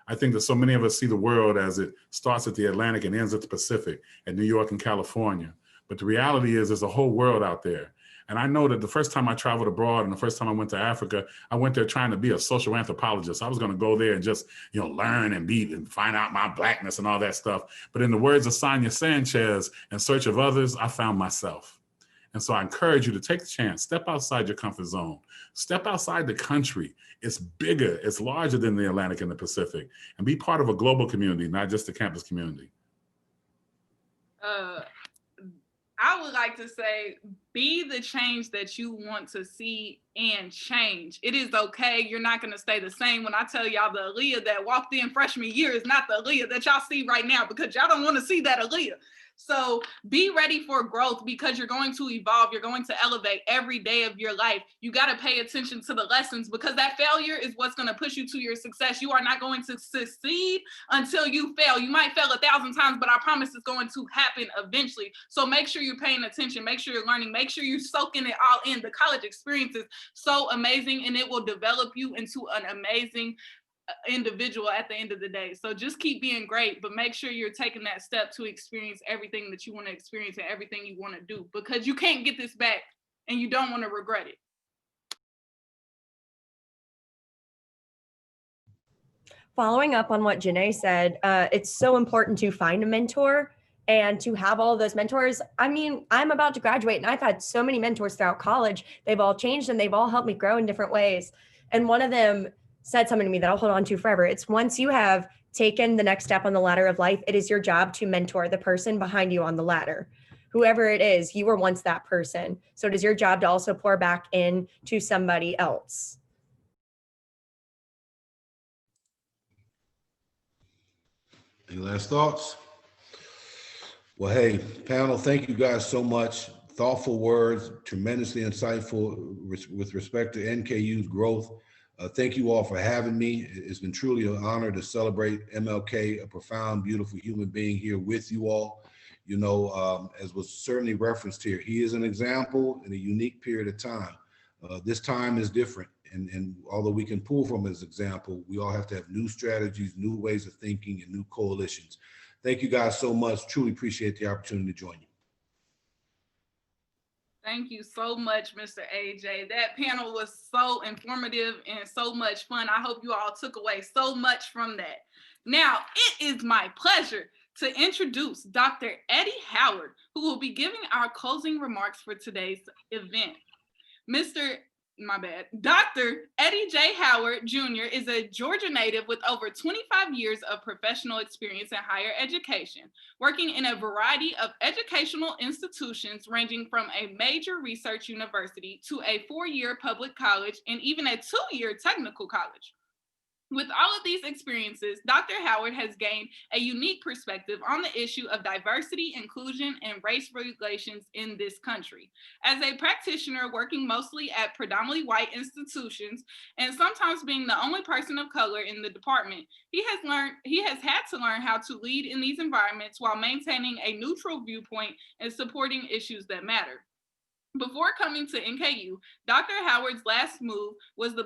I think that so many of us see the world as it starts at the Atlantic and ends at the Pacific, at New York and California. But the reality is there's a whole world out there. And I know that the first time I traveled abroad and the first time I went to Africa, I went there trying to be a social anthropologist. I was going to go there and just, you know, learn and find out my Blackness and all that stuff. But in the words of Sonia Sanchez, in search of others, I found myself. And so I encourage you to take the chance, step outside your comfort zone, step outside the country. It's bigger, it's larger than the Atlantic and the Pacific, and be part of a global community, not just the campus community. I would like to say, be the change that you want to see and change. It is okay. You're not going to stay the same. When I tell y'all the Aaliyah that walked in freshman year is not the Aaliyah that y'all see right now, because y'all don't want to see that Aaliyah. So be ready for growth, because you're going to evolve. You're going to elevate every day of your life. You got to pay attention to the lessons, because that failure is what's going to push you to your success. You are not going to succeed until you fail. You might fail 1,000 times, but I promise it's going to happen eventually. So make sure you're paying attention. Make sure you're learning. Make sure you're soaking it all in. The college experience is so amazing, and it will develop you into an amazing individual at the end of the day. So just keep being great, but make sure you're taking that step to experience everything that you want to experience and everything you want to do, because you can't get this back and you don't want to regret it. Following up on what Janae said, it's so important to find a mentor and to have all of those mentors. I mean, I'm about to graduate and I've had so many mentors throughout college. They've all changed and they've all helped me grow in different ways. And one of them said something to me that I'll hold on to forever. It's, once you have taken the next step on the ladder of life, it is your job to mentor the person behind you on the ladder. Whoever it is, you were once that person. So it is your job to also pour back in to somebody else. Any last thoughts? Well, hey, panel, thank you guys so much. Thoughtful words, tremendously insightful with respect to NKU's growth. Thank you all for having me. It's been truly an honor to celebrate MLK, a profound, beautiful human being, here with you all. You know, as was certainly referenced here, he is an example in a unique period of time. This time is different. And although we can pull from his example, we all have to have new strategies, new ways of thinking, and new coalitions. Thank you guys so much. Truly appreciate the opportunity to join you. Thank you so much, Mr. AJ. That panel was so informative and so much fun. I hope you all took away so much from that. Now, it is my pleasure to introduce Dr. Eddie Howard, who will be giving our closing remarks for today's event. Dr. Eddie J. Howard Jr. is a Georgia native with over 25 years of professional experience in higher education, working in a variety of educational institutions ranging from a major research university to a 4-year public college and even a 2-year technical college. With all of these experiences, Dr. Howard has gained a unique perspective on the issue of diversity, inclusion, and race relations in this country. As a practitioner working mostly at predominantly white institutions and sometimes being the only person of color in the department, he has had to learn how to lead in these environments while maintaining a neutral viewpoint and supporting issues that matter. Before coming to NKU, Dr. Howard's last move was the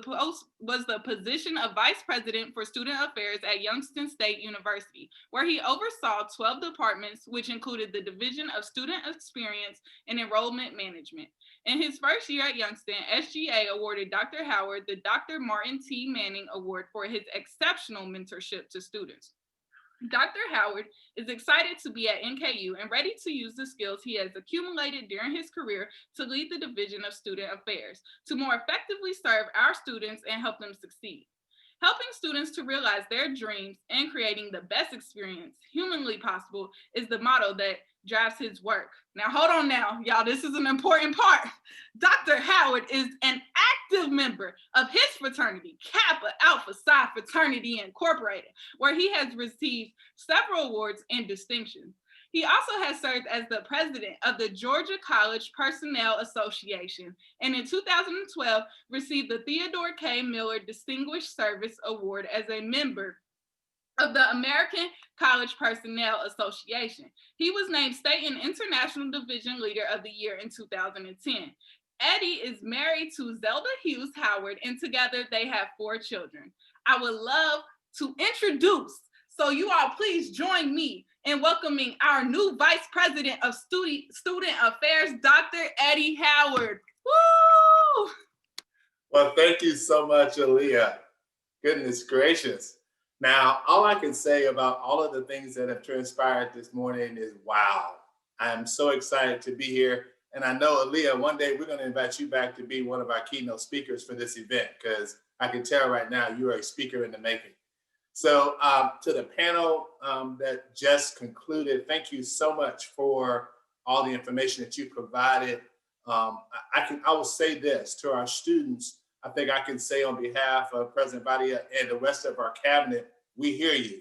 position of Vice President for Student Affairs at Youngstown State University, where he oversaw 12 departments, which included the Division of Student Experience and Enrollment Management. In his first year at Youngstown, SGA awarded Dr. Howard the Dr. Martin T. Manning Award for his exceptional mentorship to students. Dr. Howard is excited to be at NKU and ready to use the skills he has accumulated during his career to lead the Division of Student Affairs to more effectively serve our students and help them succeed. Helping students to realize their dreams and creating the best experience humanly possible is the motto that drives his work. Now, hold on now, y'all, this is an important part. Dr. Howard is an active member of his fraternity, Kappa Alpha Psi Fraternity Incorporated, where he has received several awards and distinctions. He also has served as the president of the Georgia College Personnel Association, and in 2012 received the Theodore K. Miller Distinguished Service Award as a member of the American College Personnel Association. He was named State and International Division Leader of the Year in 2010. Eddie is married to Zelda Hughes Howard, and together they have 4 children. I would love to introduce, so you all please join me in welcoming our new Vice President of Student Affairs, Dr. Eddie Howard. Woo! Well, thank you so much, Aaliyah. Goodness gracious. Now, all I can say about all of the things that have transpired this morning is, wow. I am so excited to be here. And I know, Aaliyah, one day we're going to invite you back to be one of our keynote speakers for this event, because I can tell right now you are a speaker in the making. So to the panel that just concluded, thank you so much for all the information that you provided. I will say this to our students. I think I can say on behalf of President Badia and the rest of our cabinet, we hear you.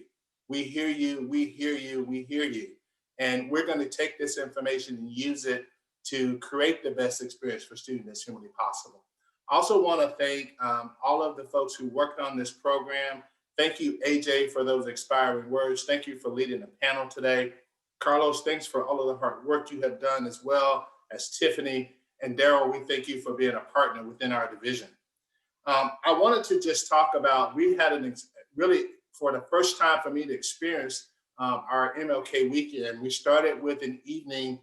We hear you, we hear you, we hear you. And we're going to take this information and use it to create the best experience for students as humanly possible. I also want to thank all of the folks who worked on this program. Thank you, AJ, for those inspiring words. Thank you for leading the panel today. Carlos, thanks for all of the hard work you have done, as well as Tiffany. And Daryl, we thank you for being a partner within our division. I wanted to just talk about, we had really, for the first time for me to experience our MLK weekend. We started with an evening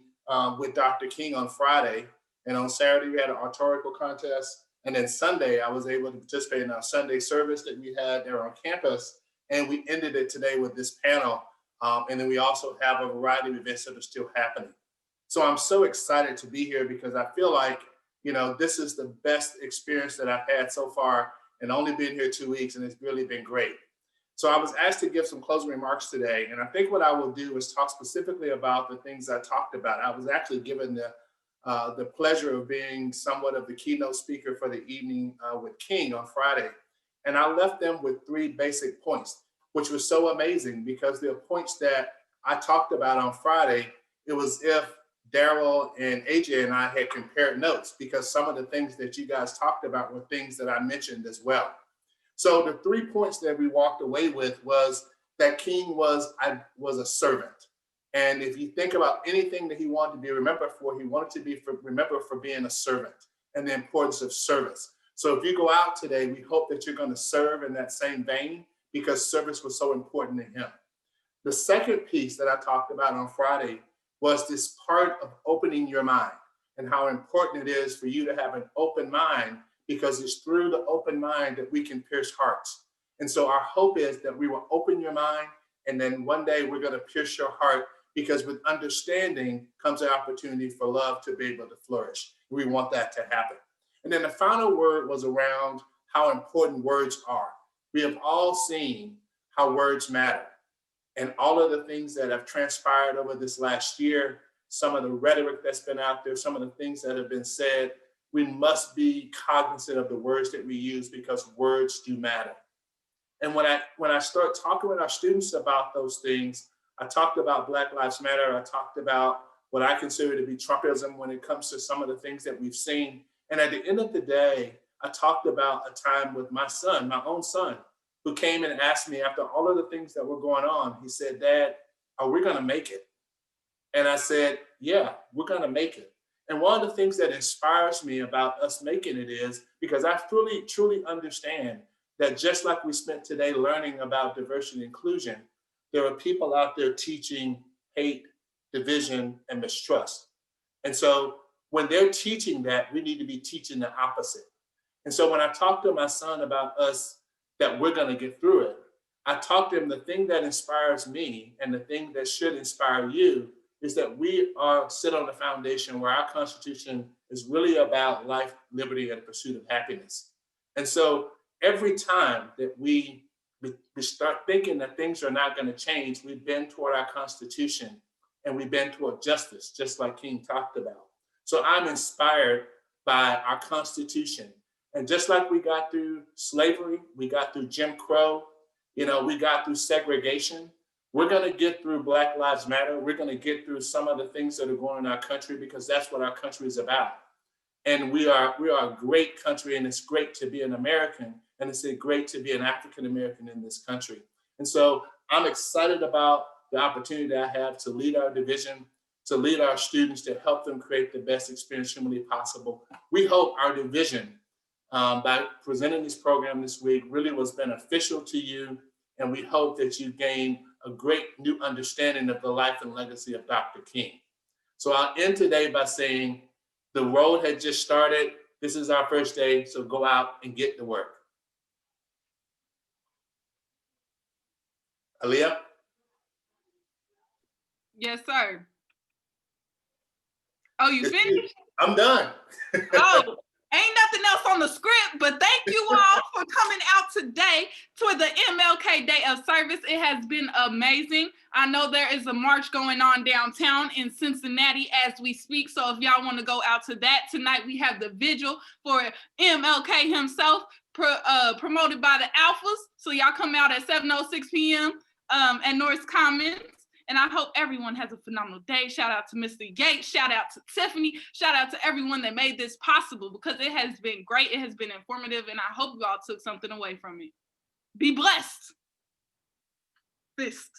with Dr. King on Friday, and on Saturday we had an oratorical contest, and then Sunday I was able to participate in our Sunday service that we had there on campus, and we ended it today with this panel, and then we also have a variety of events that are still happening. So I'm so excited to be here because I feel like, you know, this is the best experience that I've had so far, and only been here 2 weeks, and it's really been great. So I was asked to give some closing remarks today, and I think what I will do is talk specifically about the things I talked about. I was actually given the pleasure of being somewhat of the keynote speaker for the evening with King on Friday, and I left them with 3 basic points, which was so amazing because the points that I talked about on Friday, it was if Daryl and AJ and I had compared notes, because some of the things that you guys talked about were things that I mentioned as well. So the 3 points that we walked away with was that King was a servant. And if you think about anything that he wanted to be remembered for, he wanted to be remembered for being a servant and the importance of service. So if you go out today, we hope that you're going to serve in that same vein, because service was so important to him. The second piece that I talked about on Friday was this part of opening your mind. and how important it is for you to have an open mind, because it's through the open mind that we can pierce hearts. And so our hope is that we will open your mind, and then one day we're going to pierce your heart, because with understanding comes an opportunity for love to be able to flourish. We want that to happen. And then the final word was around how important words are. We have all seen how words matter, and all of the things that have transpired over this last year, some of the rhetoric that's been out there, some of the things that have been said. We must be cognizant of the words that we use, because words do matter. And when I start talking with our students about those things, I talked about Black Lives Matter. I talked about what I consider to be Trumpism when it comes to some of the things that we've seen. And at the end of the day, I talked about a time with my son, my own son, who came and asked me after all of the things that were going on. He said, "Dad, are we going to make it?" And I said, "Yeah, we're going to make it." And one of the things that inspires me about us making it is because I truly understand that just like we spent today learning about diversity and inclusion, there are people out there teaching hate, division, and mistrust. And so when they're teaching that, we need to be teaching the opposite. And so when I talk to my son about us, that we're going to get through it, I talk to him, the thing that inspires me and the thing that should inspire you is that we are sit on the foundation where our Constitution is really about life, liberty, and pursuit of happiness. And so every time that we start thinking that things are not going to change, we bend toward our Constitution and we bend toward justice, just like King talked about. So I'm inspired by our Constitution. And just like we got through slavery, we got through Jim Crow, we got through segregation, we're going to get through Black Lives Matter. We're going to get through some of the things that are going on in our country, because that's what our country is about. And we are a great country, and it's great to be an American, and it's great to be an African-American in this country. And so I'm excited about the opportunity that I have to lead our division, to lead our students, to help them create the best experience humanly possible. We hope our division, by presenting this program this week, really was beneficial to you, and we hope that you gain a great new understanding of the life and legacy of Dr. King. So I'll end today by saying the road had just started. This is our first day, so go out and get to work. Aaliyah? Yes, sir. Oh, you finished? I'm done. Oh, ain't nothing else on the script, but thank you all for coming out today to the MLK Day of Service. It has been amazing. I know there is a march going on downtown in Cincinnati as we speak. So if y'all want to go out to that tonight, we have the Vigil for MLK himself, promoted by the Alphas. So y'all come out at 7:06 p.m. At Norris Commons. And I hope everyone has a phenomenal day. Shout out to Mr. Yates. Shout out to Tiffany. Shout out to everyone that made this possible, because it has been great. It has been informative, and I hope you all took something away from it. Be blessed. Fist.